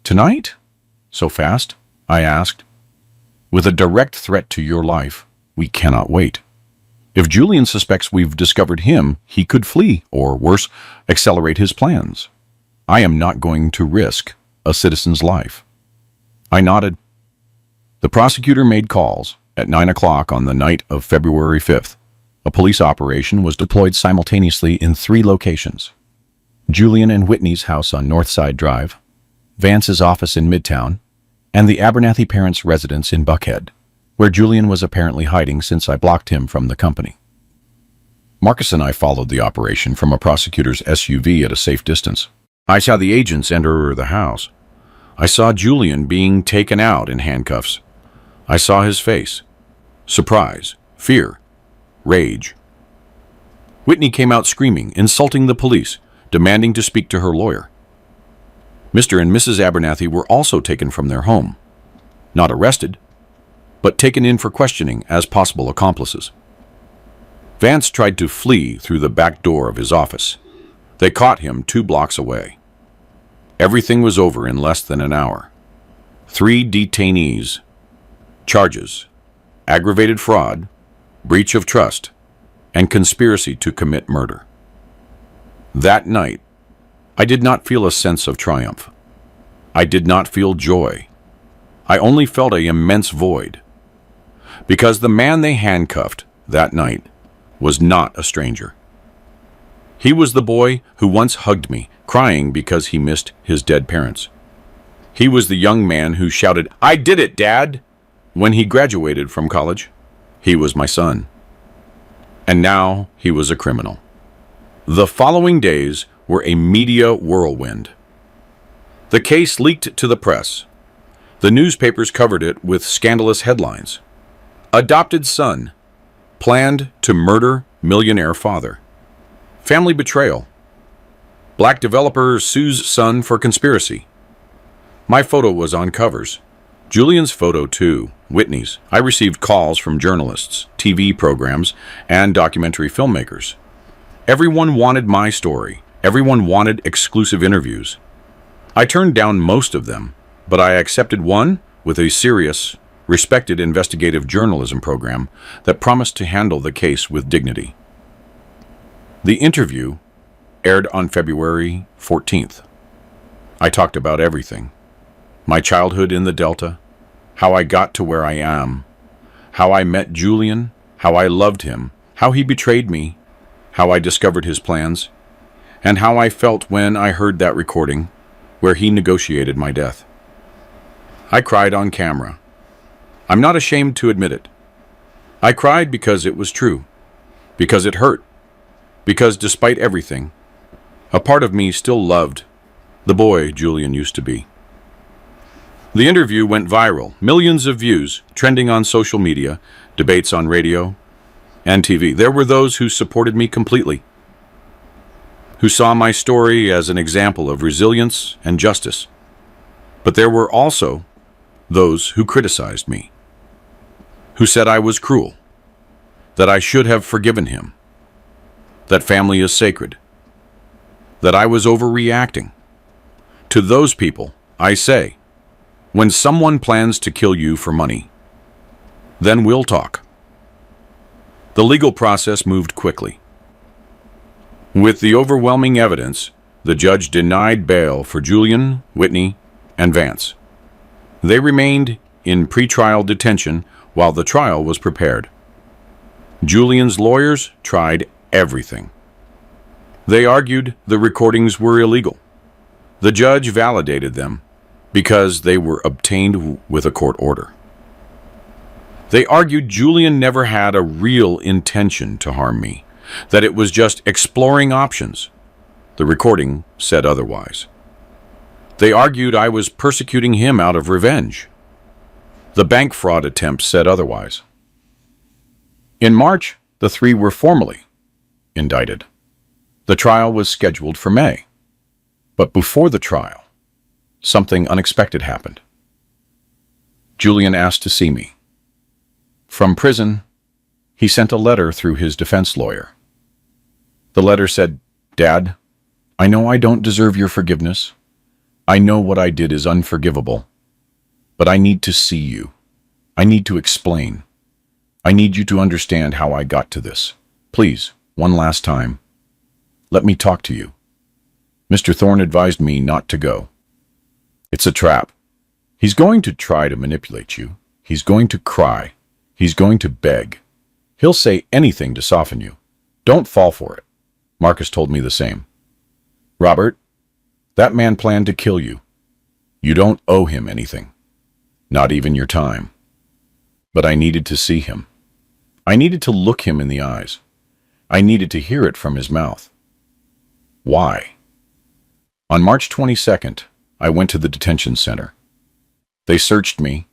Tonight? So fast? I asked. With a direct threat to your life, we cannot wait. If Julian suspects we've discovered him, he could flee, or worse, accelerate his plans. I am not going to risk a citizen's life. I nodded. The prosecutor made calls. At 9 o'clock on the night of February 5th, a police operation was deployed simultaneously in 3 locations. Julian and Whitney's house on Northside Drive, Vance's office in Midtown, and the Abernathy parents' residence in Buckhead, where Julian was apparently hiding since I blocked him from the company. Marcus and I followed the operation from a prosecutor's SUV at a safe distance. I saw the agents enter the house. I saw Julian being taken out in handcuffs. I saw his face. Surprise, fear, rage. Whitney came out screaming, insulting the police, demanding to speak to her lawyer. Mr. and Mrs. Abernathy were also taken from their home. Not arrested, but taken in for questioning as possible accomplices. Vance tried to flee through the back door of his office. They caught him 2 blocks away. Everything was over in less than an hour. 3 detainees. Charges: aggravated fraud, breach of trust, and conspiracy to commit murder. That night, I did not feel a sense of triumph. I did not feel joy. I only felt an immense void. Because the man they handcuffed that night was not a stranger. He was the boy who once hugged me, crying because he missed his dead parents. He was the young man who shouted, "I did it, Dad!" when he graduated from college. He was my son. And now he was a criminal. The following days were a media whirlwind. The case leaked to the press. The newspapers covered it with scandalous headlines. Adopted son planned to murder millionaire father. Family betrayal. Black developer sues son for conspiracy. My photo was on covers. Julian's photo too, Whitney's. I received calls from journalists, TV programs, and documentary filmmakers. Everyone wanted my story. Everyone wanted exclusive interviews. I turned down most of them, but I accepted one with a serious, respected investigative journalism program that promised to handle the case with dignity. The interview aired on February 14th. I talked about everything. My childhood in the Delta, how I got to where I am, how I met Julian, how I loved him, how he betrayed me, how I discovered his plans, and how I felt when I heard that recording where he negotiated my death. I cried on camera. I'm not ashamed to admit it. I cried because it was true, because it hurt, because despite everything, a part of me still loved the boy Julian used to be. The interview went viral, millions of views, trending on social media, debates on radio and TV. There were those who supported me completely, who saw my story as an example of resilience and justice. But there were also those who criticized me, who said I was cruel, that I should have forgiven him, that family is sacred, that I was overreacting. To those people, I say, when someone plans to kill you for money, then we'll talk. The legal process moved quickly. With the overwhelming evidence, the judge denied bail for Julian, Whitney, and Vance. They remained in pretrial detention while the trial was prepared. Julian's lawyers tried everything. They argued the recordings were illegal. The judge validated them because they were obtained with a court order. They argued Julian never had a real intention to harm me, that it was just exploring options. The recording said otherwise. They argued I was persecuting him out of revenge. The bank fraud attempt said otherwise. In March, the three were formally indicted. The trial was scheduled for May. But before the trial, something unexpected happened. Julian asked to see me. From prison, he sent a letter through his defense lawyer. The letter said, "Dad, I know I don't deserve your forgiveness. I know what I did is unforgivable. But I need to see you. I need to explain. I need you to understand how I got to this. Please, one last time, let me talk to you. Mr. Thorne advised me not to go. It's a trap. He's going to try to manipulate you. He's going to cry. He's going to beg. He'll say anything to soften you. Don't fall for it. Marcus told me the same. Robert, that man planned to kill you. You don't owe him anything. Not even your time. But I needed to see him. I needed to look him in the eyes. I needed to hear it from his mouth. Why? On March 22nd, I went to the detention center. They searched me,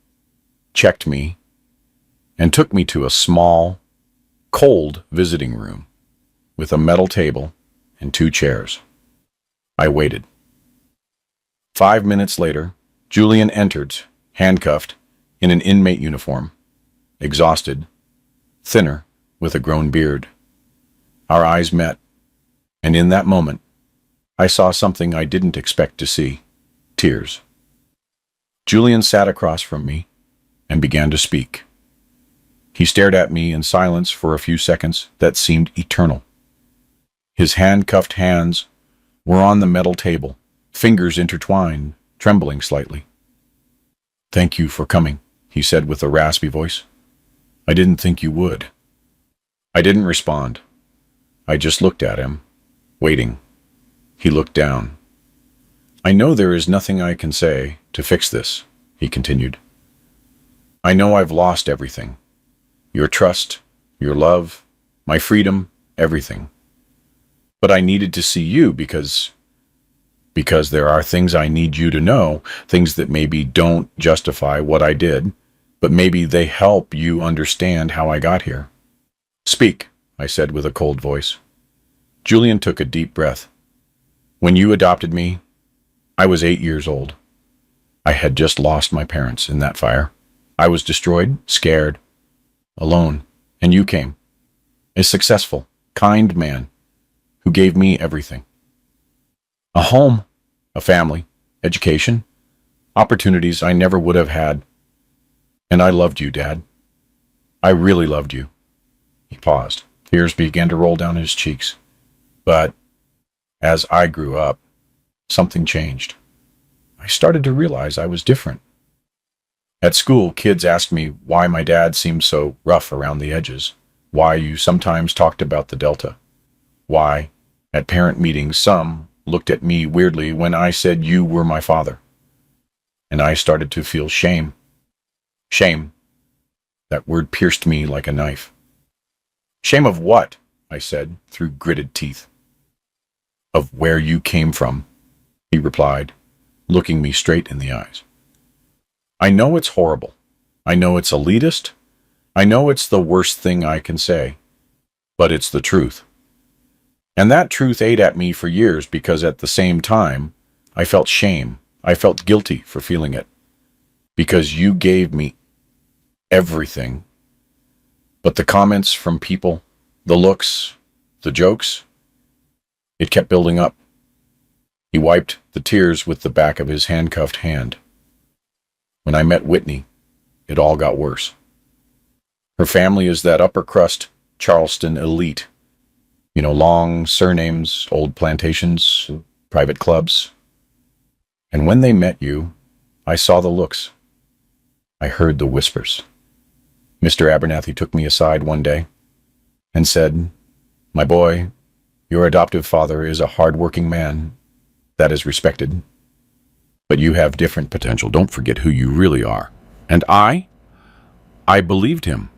checked me, and took me to a small, cold visiting room with a metal table and 2 chairs. I waited. 5 minutes later, Julian entered, handcuffed, in an inmate uniform, exhausted, thinner, with a grown beard. Our eyes met, and in that moment, I saw something I didn't expect to see. Tears. Julian sat across from me and began to speak. He stared at me in silence for a few seconds that seemed eternal. His handcuffed hands were on the metal table, fingers intertwined, trembling slightly. "Thank you for coming," he said with a raspy voice. "I didn't think you would." I didn't respond. I just looked at him, waiting. He looked down. "I know there is nothing I can say," to fix this," he continued. "I know I've lost everything. Your trust, your love, my freedom, everything. But I needed to see you because there are things I need you to know, things that maybe don't justify what I did, but maybe they help you understand how I got here." "Speak," I said with a cold voice. Julian took a deep breath. "When you adopted me, I was 8 years old. I had just lost my parents in that fire. I was destroyed, scared, alone, and you came. A successful, kind man who gave me everything. A home, a family, education, opportunities I never would have had. And I loved you, Dad. I really loved you." He paused. Tears began to roll down his cheeks. "But as I grew up, something changed. I started to realize I was different. At school, kids asked me why my dad seemed so rough around the edges, why you sometimes talked about the Delta, why, at parent meetings, some looked at me weirdly when I said you were my father. And I started to feel shame. Shame. That word pierced me like a knife. "Shame of what?" I said through gritted teeth. "Of where you came from," he replied, looking me straight in the eyes. "I know it's horrible. I know it's elitist. I know it's the worst thing I can say. But it's the truth. And that truth ate at me for years because at the same time, I felt shame. I felt guilty for feeling it. Because you gave me everything. But the comments from people, the looks, the jokes, it kept building up." He wiped the tears with the back of his handcuffed hand. "When I met Whitney, it all got worse. Her family is that upper crust Charleston elite. You know, long surnames, old plantations, private clubs. And when they met you, I saw the looks. I heard the whispers. Mr. Abernathy took me aside one day and said, 'My boy, your adoptive father is a hard-working man that is respected. But you have different potential. Don't forget who you really are.' And I believed him."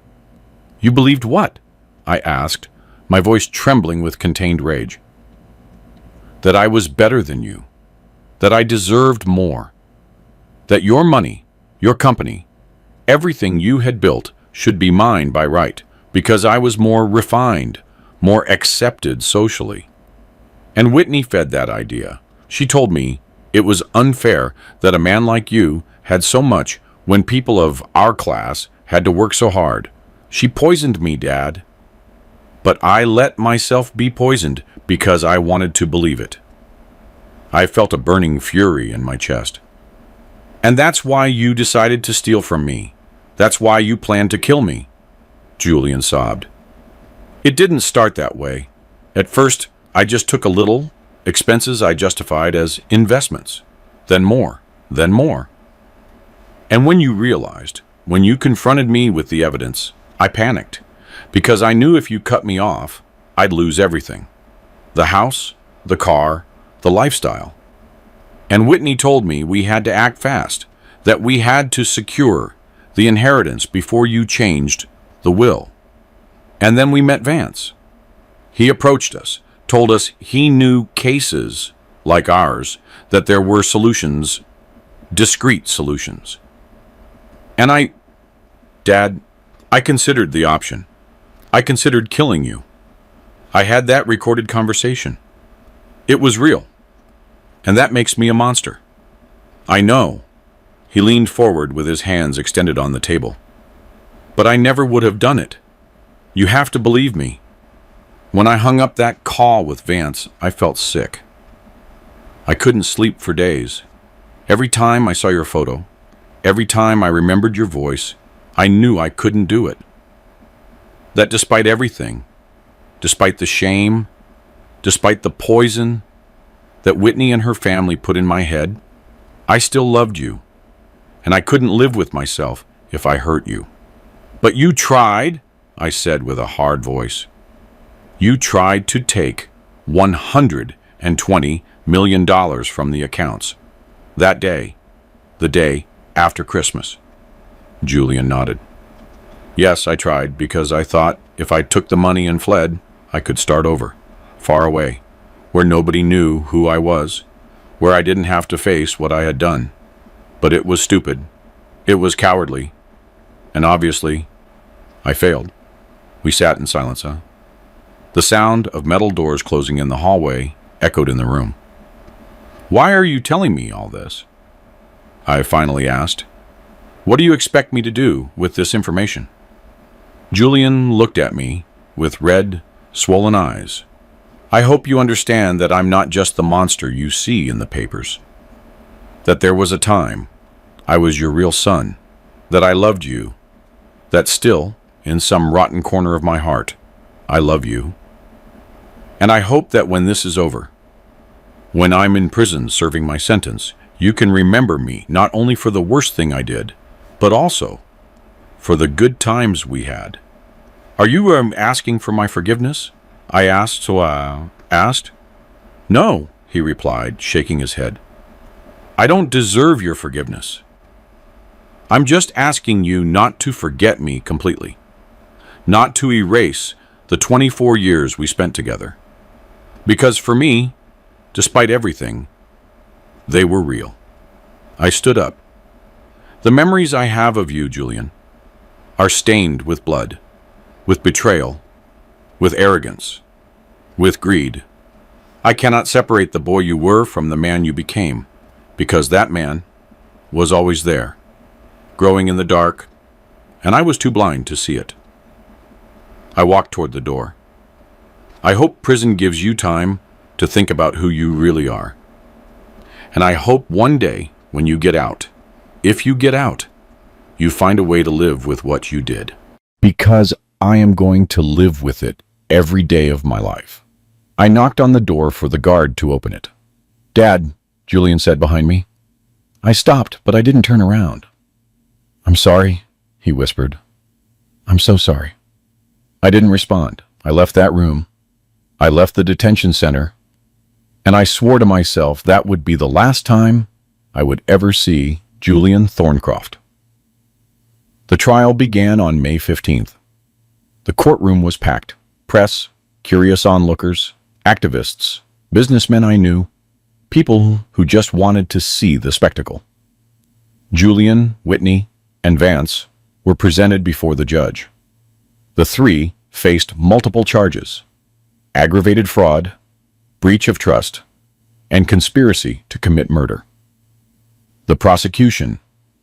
"You believed what?" I asked, my voice trembling with contained rage. "That I was better than you. That I deserved more. That your money, your company, everything you had built should be mine by right, because I was more refined, more accepted socially. And Whitney fed that idea. She told me it was unfair that a man like you had so much when people of our class had to work so hard. She poisoned me, Dad. But I let myself be poisoned because I wanted to believe it. I felt a burning fury in my chest. And that's why you decided to steal from me. That's why you planned to kill me," Julian sobbed. "It didn't start that way. At first, I just took a little. Expenses I justified as investments. Then more. Then more. And when you confronted me with the evidence, I panicked. Because I knew if you cut me off, I'd lose everything. The house, the car, the lifestyle. And Whitney told me we had to act fast, that we had to secure the inheritance before you changed the will. And then we met Vance. He approached us, told us he knew cases like ours, that there were solutions, discrete solutions. And Dad, I considered the option. I considered killing you. I had that recorded conversation. It was real. And that makes me a monster. I know." He leaned forward with his hands extended on the table. "But I never would have done it. You have to believe me. When I hung up that call with Vance, I felt sick. I couldn't sleep for days. Every time I saw your photo, every time I remembered your voice, I knew I couldn't do it. That despite everything, despite the shame, despite the poison that Whitney and her family put in my head, I still loved you. And I couldn't live with myself if I hurt you. But you tried," I said with a hard voice. "You tried to take $120 million from the accounts. That day, The day after Christmas. Julian nodded. Yes, I tried because I thought if I took the money and fled, I could start over, far away, where nobody knew who I was, where I didn't have to face what I had done. But it was stupid. It was cowardly. And obviously, I failed. We sat in silence, huh? The sound of metal doors closing in the hallway echoed in the room. Why are you telling me all this? I finally asked. What do you expect me to do with this information? Julian looked at me with red, swollen eyes. I hope you understand that I'm not just the monster you see in the papers. That there was a time I was your real son, that I loved you, that still, in some rotten corner of my heart, I love you. And I hope that when this is over, when I'm in prison serving my sentence, you can remember me not only for the worst thing I did, but also for the good times we had. Are you asking for my forgiveness? I asked. No, he replied, shaking his head. I don't deserve your forgiveness. I'm just asking you not to forget me completely, not to erase the 24 years we spent together. Because for me, despite everything, they were real. I stood up. The memories I have of you, Julian, are stained with blood, with betrayal, with arrogance, with greed. I cannot separate the boy you were from the man you became, because that man was always there, growing in the dark, and I was too blind to see it. I walked toward the door. I hope prison gives you time to think about who you really are. And I hope one day, when you get out, if you get out, you find a way to live with what you did. Because I am going to live with it every day of my life. I knocked on the door for the guard to open it. Dad, Julian said behind me. I stopped, but I didn't turn around. I'm sorry, he whispered. I'm so sorry. I didn't respond. I left that room. I left the detention center. And I swore to myself that would be the last time I would ever see Julian Thorncroft. The trial began on May 15th. The courtroom was packed. Press, curious onlookers, activists, businessmen I knew, people who just wanted to see the spectacle. Julian, Whitney, and Vance were presented before the judge. The three faced multiple charges: aggravated fraud, breach of trust, and conspiracy to commit murder. The prosecution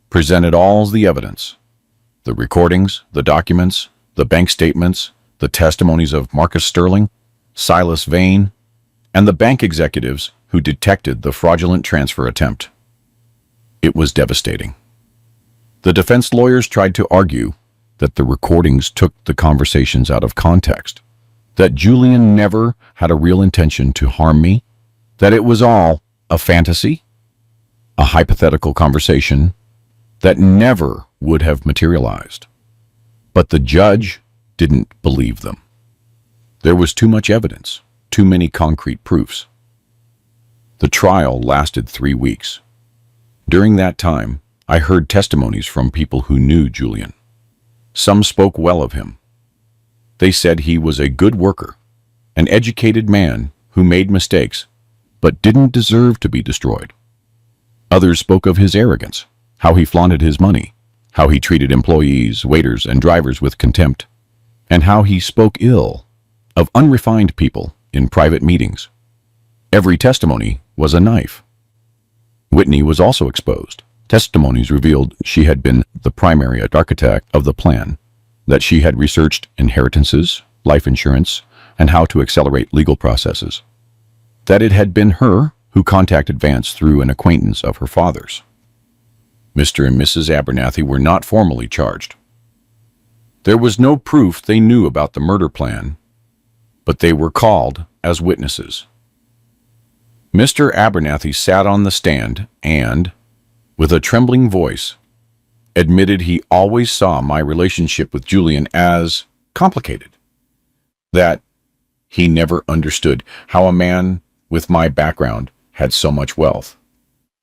presented all the evidence: the recordings, the documents, the bank statements, the testimonies of Marcus Sterling, Silas Vane, and the bank executives who detected the fraudulent transfer attempt. It was devastating. The defense lawyers tried to argue that the recordings took the conversations out of context, that Julian never had a real intention to harm me, that it was all a fantasy, a hypothetical conversation that never would have materialized. But the judge didn't believe them. There was too much evidence, too many concrete proofs. The trial lasted 3 weeks. During that time, I heard testimonies from people who knew Julian. Some spoke well of him. They said he was a good worker, an educated man who made mistakes, but didn't deserve to be destroyed. Others spoke of his arrogance, how he flaunted his money, how he treated employees, waiters, and drivers with contempt, and how he spoke ill of unrefined people in private meetings. Every testimony was a knife. Whitney was also exposed. Testimonies revealed she had been the primary architect of the plan, that she had researched inheritances, life insurance, and how to accelerate legal processes, that it had been her who contacted Vance through an acquaintance of her father's. Mr. and Mrs. Abernathy were not formally charged. There was no proof they knew about the murder plan, but they were called as witnesses. Mr. Abernathy sat on the stand and, with a trembling voice, admitted he always saw my relationship with Julian as complicated, that he never understood how a man with my background had so much wealth.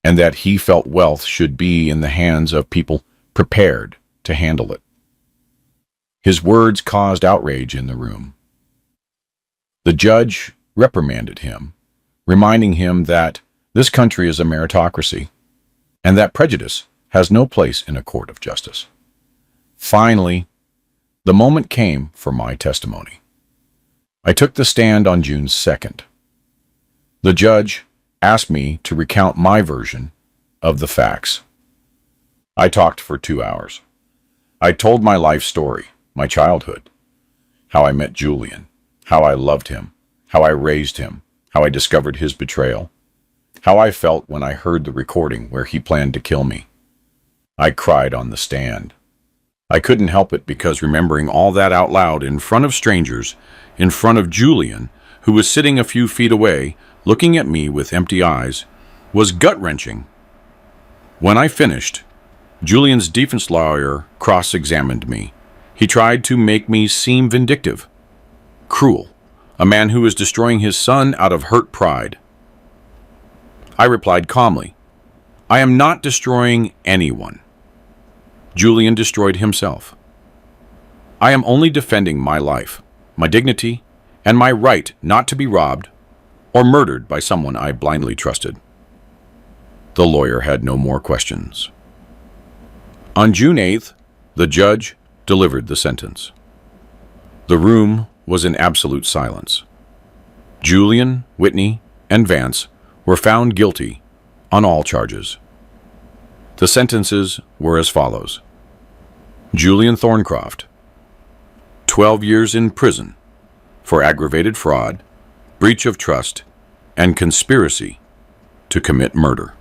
and that he felt wealth should be in the hands of people prepared to handle it. His words caused outrage in the room. The judge reprimanded him, reminding him that this country is a meritocracy and that prejudice has no place in a court of justice. Finally, the moment came for my testimony. I took the stand on June 2nd. The judge asked me to recount my version of the facts. I talked for 2 hours. I told my life story, my childhood, how I met Julian, how I loved him, how I raised him, how I discovered his betrayal, how I felt when I heard the recording where he planned to kill me. I cried on the stand. I couldn't help it because remembering all that out loud in front of strangers, in front of Julian, who was sitting a few feet away, looking at me with empty eyes, was gut-wrenching. When I finished, Julian's defense lawyer cross-examined me. He tried to make me seem vindictive, cruel, a man who was destroying his son out of hurt pride. I replied calmly, "I am not destroying anyone. Julian destroyed himself. I am only defending my life, my dignity, and my right not to be robbed or murdered by someone I blindly trusted." The lawyer had no more questions. On June 8th, the judge delivered the sentence. The room was in absolute silence. Julian, Whitney, and Vance were found guilty on all charges. The sentences were as follows. Julian Thorncroft, 12 years in prison for aggravated fraud, breach of trust, and conspiracy to commit murder.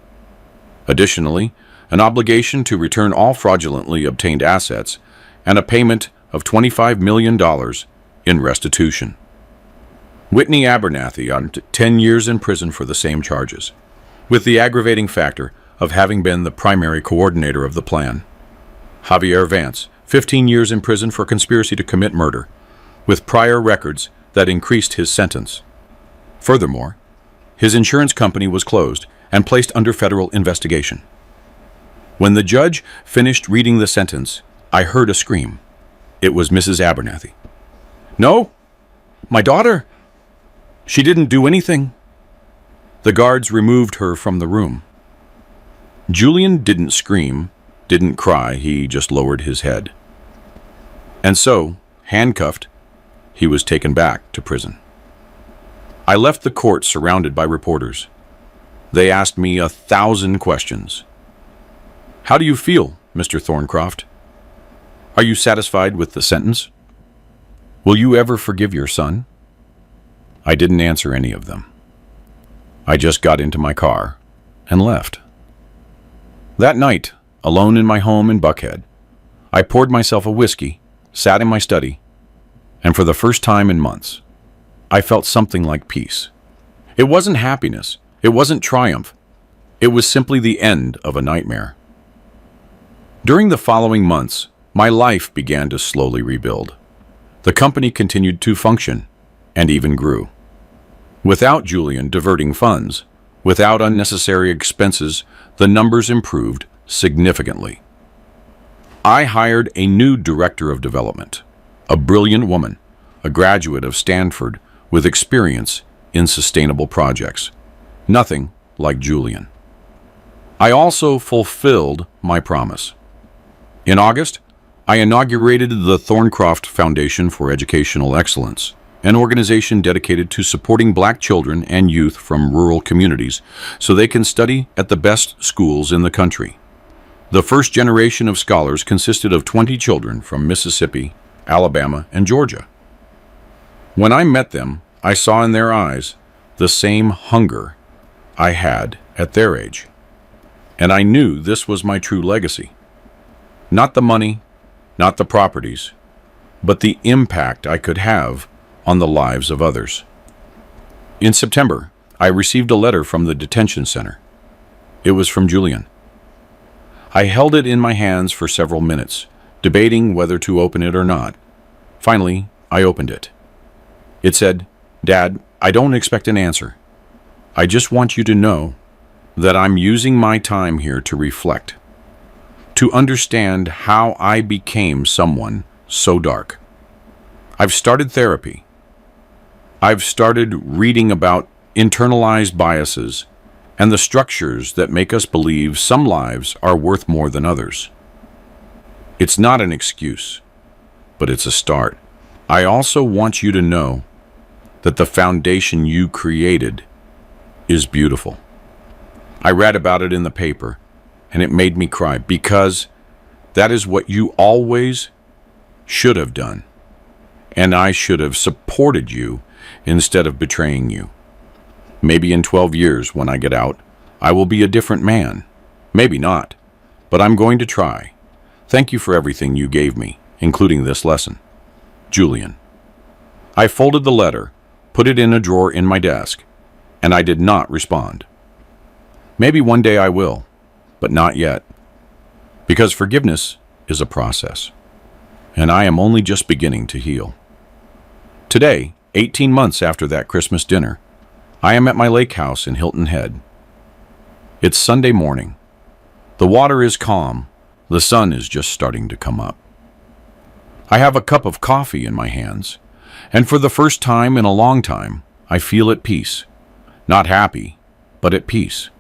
Additionally, an obligation to return all fraudulently obtained assets and a payment of $25 million in restitution. Whitney Abernathy on 10 years in prison for the same charges, with the aggravating factor of having been the primary coordinator of the plan. Javier Vance, 15 years in prison for conspiracy to commit murder, with prior records that increased his sentence. Furthermore, his insurance company was closed and placed under federal investigation. When the judge finished reading the sentence, I heard a scream. It was Mrs. Abernathy. "No, my daughter. She didn't do anything." The guards removed her from the room. Julian didn't scream, didn't cry, he just lowered his head. And so, handcuffed, he was taken back to prison. I left the court surrounded by reporters. They asked me 1,000 questions. "How do you feel, Mr. Thorncroft? Are you satisfied with the sentence? Will you ever forgive your son?" I didn't answer any of them. I just got into my car and left. That night, alone in my home in Buckhead, I poured myself a whiskey, sat in my study, and for the first time in months, I felt something like peace. It wasn't happiness. It wasn't triumph. It was simply the end of a nightmare. During the following months, my life began to slowly rebuild. The company continued to function and even grew. Without Julian diverting funds, without unnecessary expenses, the numbers improved significantly. I hired a new director of development, a brilliant woman, a graduate of Stanford with experience in sustainable projects. Nothing like Julian. I also fulfilled my promise. In August, I inaugurated the Thorncroft Foundation for Educational Excellence, an organization dedicated to supporting Black children and youth from rural communities so they can study at the best schools in the country. The first generation of scholars consisted of 20 children from Mississippi, Alabama, and Georgia. When I met them, I saw in their eyes the same hunger I had at their age, and I knew this was my true legacy. Not the money, not the properties, but the impact I could have on the lives of others. In September, I received a letter from the detention center. It was from Julian. I held it in my hands for several minutes, debating whether to open it or not. Finally, I opened it. It said, "Dad, I don't expect an answer. I just want you to know that I'm using my time here to reflect, to understand how I became someone so dark. I've started therapy. I've started reading about internalized biases and the structures that make us believe some lives are worth more than others. It's not an excuse, but it's a start. I also want you to know that the foundation you created is beautiful. I read about it in the paper, and it made me cry because that is what you always should have done, and I should have supported you instead of betraying you. Maybe in 12 years, when I get out, I will be a different man. Maybe not, but I'm going to try. Thank you for everything you gave me, including this lesson. Julian. I folded the letter, put it in a drawer in my desk, and I did not respond. Maybe one day I will, but not yet. Because forgiveness is a process, and I am only just beginning to heal. Today, 18 months after that Christmas dinner, I am at my lake house in Hilton Head. It's Sunday morning. The water is calm. The sun is just starting to come up. I have a cup of coffee in my hands, and for the first time in a long time, I feel at peace. Not happy, but at peace.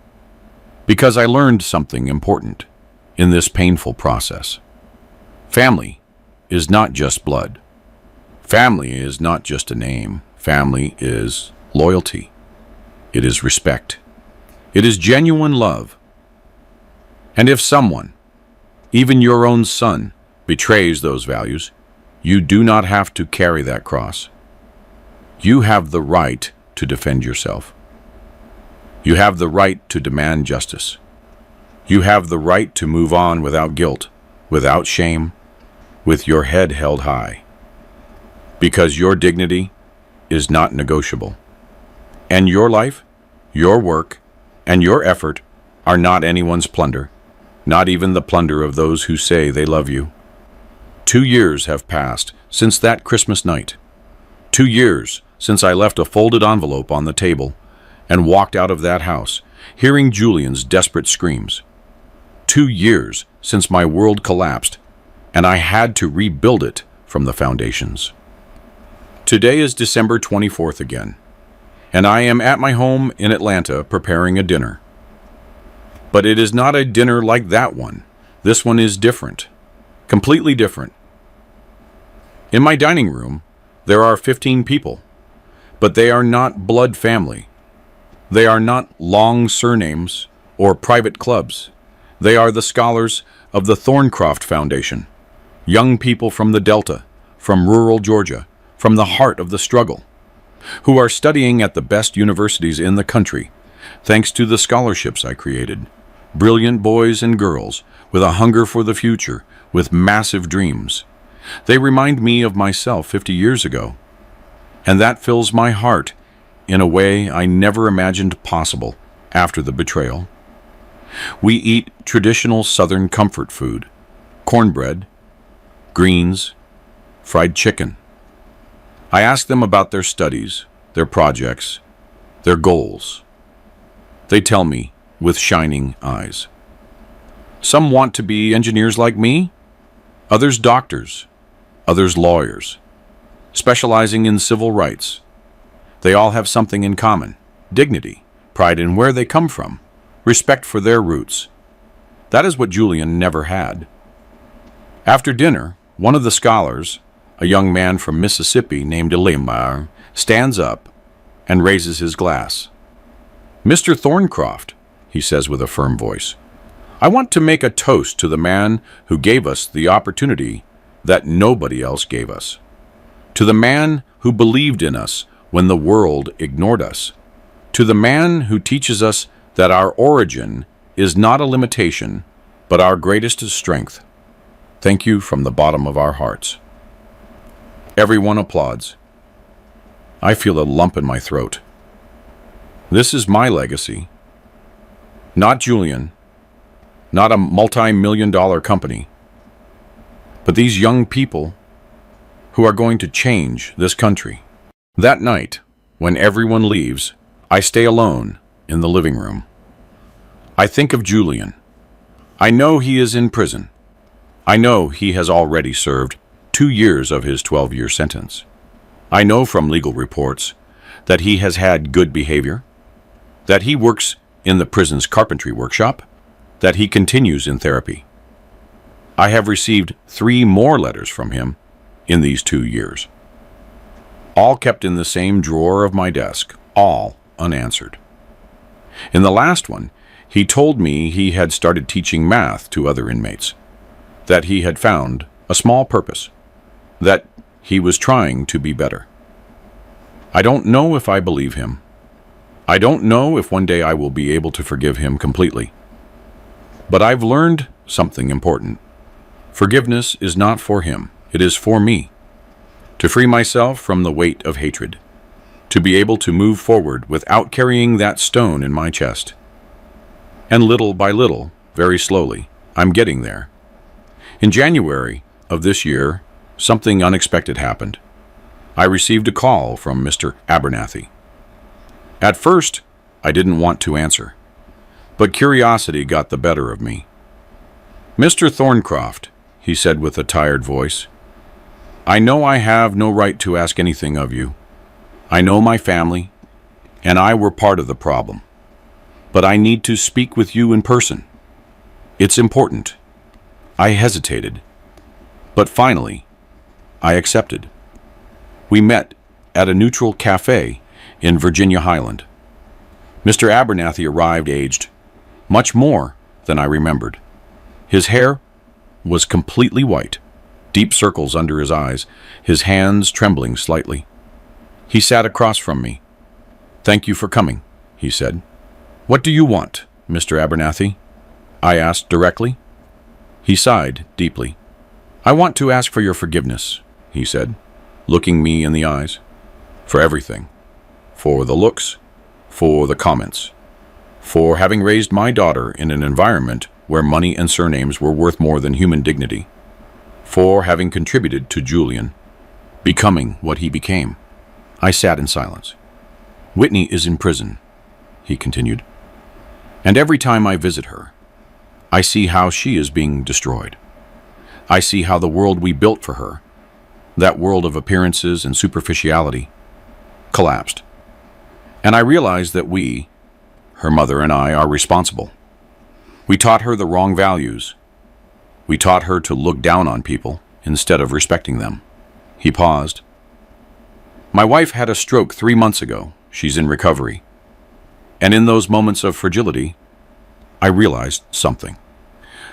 Because I learned something important in this painful process. Family is not just blood. Family is not just a name. Family is loyalty. It is respect. It is genuine love. And if someone, even your own son, betrays those values, you do not have to carry that cross. You have the right to defend yourself. You have the right to demand justice. You have the right to move on without guilt, without shame, with your head held high. Because your dignity is not negotiable. And your life, your work, and your effort are not anyone's plunder, not even the plunder of those who say they love you. 2 years have passed since that Christmas night. 2 years since I left a folded envelope on the table and walked out of that house, hearing Julian's desperate screams. 2 years since my world collapsed, and I had to rebuild it from the foundations. Today is December 24th again, and I am at my home in Atlanta preparing a dinner. But it is not a dinner like that one. This one is different, completely different. In my dining room, there are 15 people, but they are not blood family. They are not long surnames or private clubs. They are the scholars of the Thorncroft Foundation, young people from the Delta, from rural Georgia, from the heart of the struggle, who are studying at the best universities in the country, thanks to the scholarships I created. Brilliant boys and girls with a hunger for the future, with massive dreams. They remind me of myself 50 years ago, and that fills my heart in a way I never imagined possible after the betrayal. We eat traditional Southern comfort food, cornbread, greens, fried chicken. I ask them about their studies, their projects, their goals. They tell me with shining eyes. Some want to be engineers like me, others doctors, others lawyers, specializing in civil rights. They all have something in common: dignity, pride in where they come from, respect for their roots. That is what Julian never had. After dinner, one of the scholars, a young man from Mississippi named Elimar, stands up and raises his glass. "Mr. Thorncroft," he says with a firm voice, "I want to make a toast to the man who gave us the opportunity that nobody else gave us. To the man who believed in us when the world ignored us. To the man who teaches us that our origin is not a limitation, but our greatest strength. Thank you from the bottom of our hearts." Everyone applauds. I feel a lump in my throat. This is my legacy. Not Julian, not a multi-million-dollar company, but these young people who are going to change this country. That night, when everyone leaves, I stay alone in the living room. I think of Julian. I know he is in prison. I know he has already served 2 years of his 12-year sentence. I know from legal reports that he has had good behavior, that he works in the prison's carpentry workshop, that he continues in therapy. I have received 3 more letters from him in these 2 years, all kept in the same drawer of my desk, all unanswered. In the last one, he told me he had started teaching math to other inmates, that he had found a small purpose, that he was trying to be better. I don't know if I believe him. I don't know if one day I will be able to forgive him completely. But I've learned something important. Forgiveness is not for him, it is for me. To free myself from the weight of hatred. To be able to move forward without carrying that stone in my chest. And little by little, very slowly, I'm getting there. In January of this year, something unexpected happened. I received a call from Mr. Abernathy. At first, I didn't want to answer, but curiosity got the better of me. "Mr. Thorncroft," he said with a tired voice, "I know I have no right to ask anything of you. I know my family and I were part of the problem. But I need to speak with you in person. It's important." I hesitated, but finally, I accepted. We met at a neutral cafe in Virginia Highland. Mr. Abernathy arrived aged much more than I remembered. His hair was completely white, deep circles under his eyes, his hands trembling slightly. He sat across from me. "Thank you for coming," he said. "What do you want, Mr. Abernathy?" I asked directly. He sighed deeply. "I want to ask for your forgiveness," he said, looking me in the eyes. "For everything. For the looks, for the comments, for having raised my daughter in an environment where money and surnames were worth more than human dignity, for having contributed to Julian becoming what he became." I sat in silence. "Whitney is in prison," he continued, "and every time I visit her, I see how she is being destroyed. I see how the world we built for her, that world of appearances and superficiality, collapsed. And I realize that we, her mother and I, are responsible. We taught her the wrong values. We taught her to look down on people instead of respecting them." He paused. "My wife had a stroke 3 months ago. She's in recovery. And in those moments of fragility, I realized something.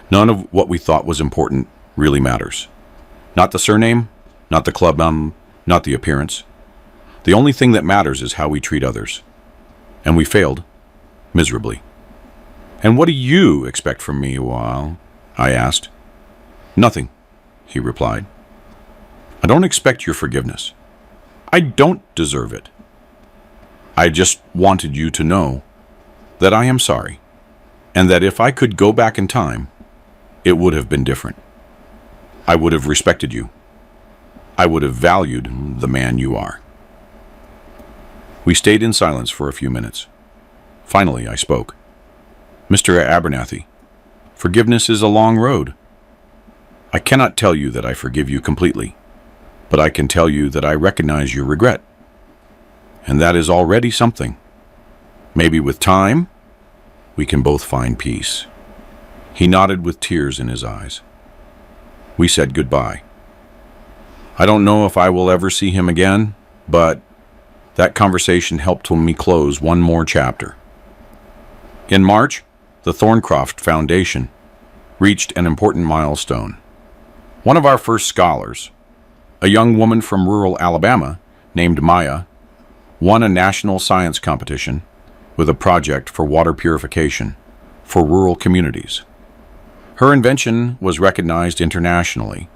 None of what we thought was important really matters. Not the surname, not the club, not the appearance. The only thing that matters is how we treat others. And we failed, miserably. And what do you expect from me while?" I asked. "Nothing," he replied. "I don't expect your forgiveness. I don't deserve it. I just wanted you to know that I am sorry, and that if I could go back in time, it would have been different. I would have respected you. I would have valued the man you are." We stayed in silence for a few minutes. Finally, I spoke. "Mr. Abernathy, forgiveness is a long road. I cannot tell you that I forgive you completely, but I can tell you that I recognize your regret. And that is already something. Maybe with time, we can both find peace." He nodded with tears in his eyes. We said goodbye. I don't know if I will ever see him again, but that conversation helped me close one more chapter. In March, the Thorncroft Foundation reached an important milestone. One of our first scholars, a young woman from rural Alabama named Maya, won a national science competition with a project for water purification for rural communities. Her invention was recognized internationally.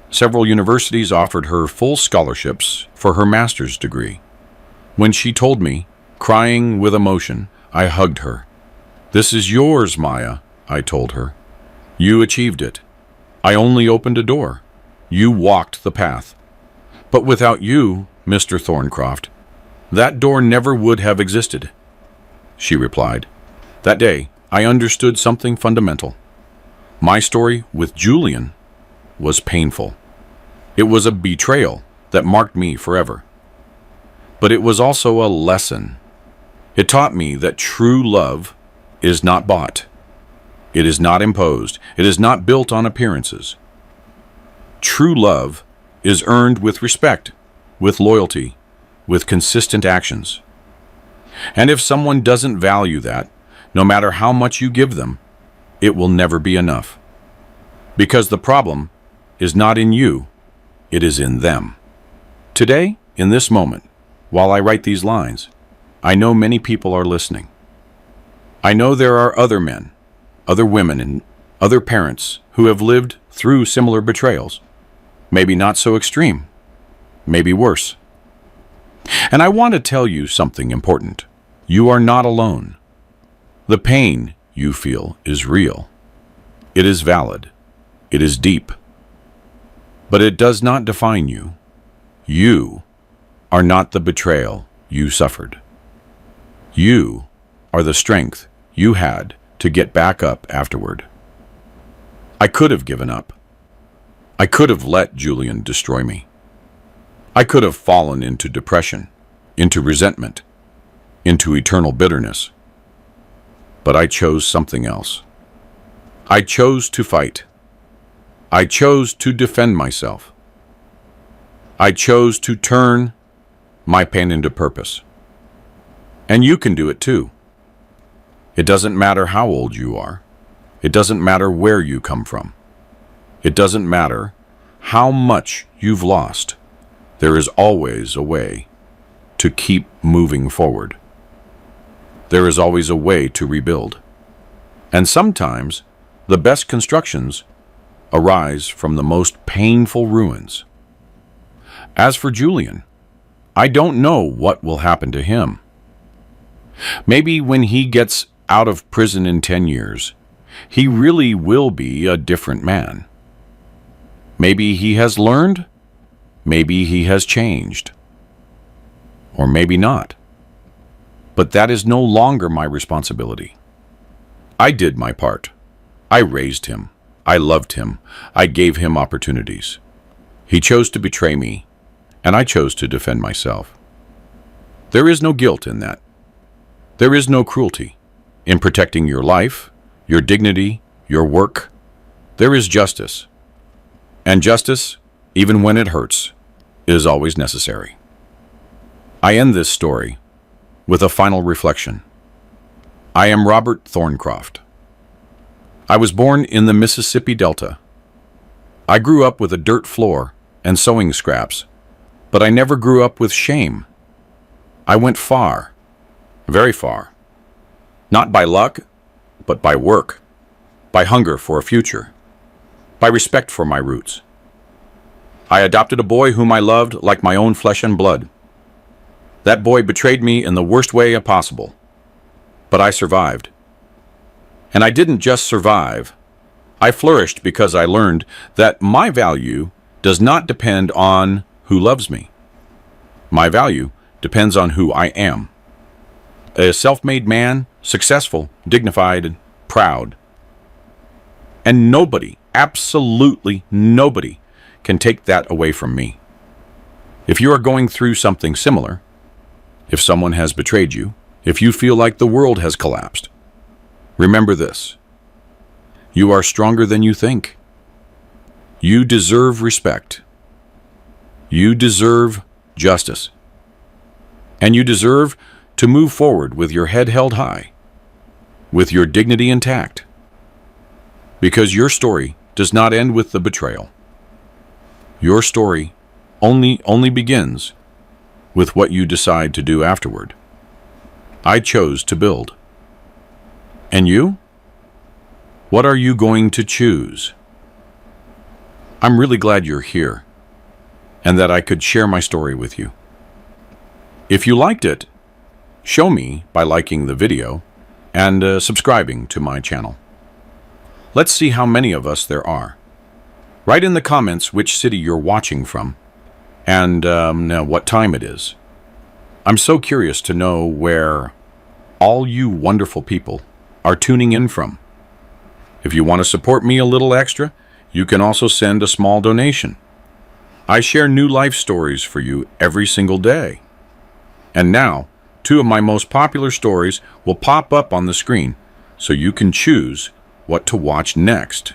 Several universities offered her full scholarships for her master's degree. When she told me, crying with emotion, I hugged her. "This is yours, Maya," I told her. "You achieved it. I only opened a door. You walked the path. But without you, Mr. Thorncroft, that door never would have existed." She replied, "That day, I understood something fundamental. My story with Julian was painful. It was a betrayal that marked me forever. But it was also a lesson. It taught me that true love is not bought. It is not imposed. It is not built on appearances. True love is earned with respect, with loyalty, with consistent actions. And if someone doesn't value that, no matter how much you give them, it will never be enough. Because the problem is not in you, it is in them. Today, in this moment, while I write these lines, I know many people are listening. I know there are other men, other women, and other parents who have lived through similar betrayals. Maybe not so extreme, maybe worse. And I want to tell you something important. You are not alone. The pain you feel is real. It is valid. It is deep. But it does not define you. You are not the betrayal you suffered. You are the strength you had to get back up afterward. I could have given up. I could have let Julian destroy me. I could have fallen into depression, into resentment, into eternal bitterness. But I chose something else. I chose to fight. I chose to defend myself. I chose to turn my pain into purpose. And you can do it too. It doesn't matter how old you are. It doesn't matter where you come from. It doesn't matter how much you've lost. There is always a way to keep moving forward. There is always a way to rebuild. And sometimes the best constructions arise from the most painful ruins. As for Julian, I don't know what will happen to him. Maybe when he gets out of prison in 10 years, he really will be a different man. Maybe he has learned, maybe he has changed, or maybe not. But that is no longer my responsibility. I did my part. I raised him. I loved him. I gave him opportunities. He chose to betray me, and I chose to defend myself. There is no guilt in that. There is no cruelty in protecting your life, your dignity, your work. There is justice. And justice, even when it hurts, is always necessary. I end this story with a final reflection. I am Robert Thorncroft. I was born in the Mississippi Delta. I grew up with a dirt floor and sewing scraps, but I never grew up with shame. I went far, very far. Not by luck, but by work, by hunger for a future, by respect for my roots. I adopted a boy whom I loved like my own flesh and blood. That boy betrayed me in the worst way possible, but I survived. And I didn't just survive. I flourished because I learned that my value does not depend on who loves me. My value depends on who I am. A self-made man, successful, dignified, and proud. And nobody, absolutely nobody, can take that away from me. If you are going through something similar, if someone has betrayed you, if you feel like the world has collapsed, remember this. You are stronger than you think. You deserve respect. You deserve justice. And you deserve to move forward with your head held high, with your dignity intact. Because your story does not end with the betrayal. Your story only begins with what you decide to do afterward. I chose to build. And you? What are you going to choose? I'm really glad you're here and that I could share my story with you. If you liked it, show me by liking the video and subscribing to my channel. Let's see how many of us there are. Write in the comments which city you're watching from and what time it is. I'm so curious to know where all you wonderful people are tuning in from. If you want to support me a little extra, you can also send a small donation. I share new life stories for you every single day. And now, 2 of my most popular stories will pop up on the screen, so you can choose what to watch next.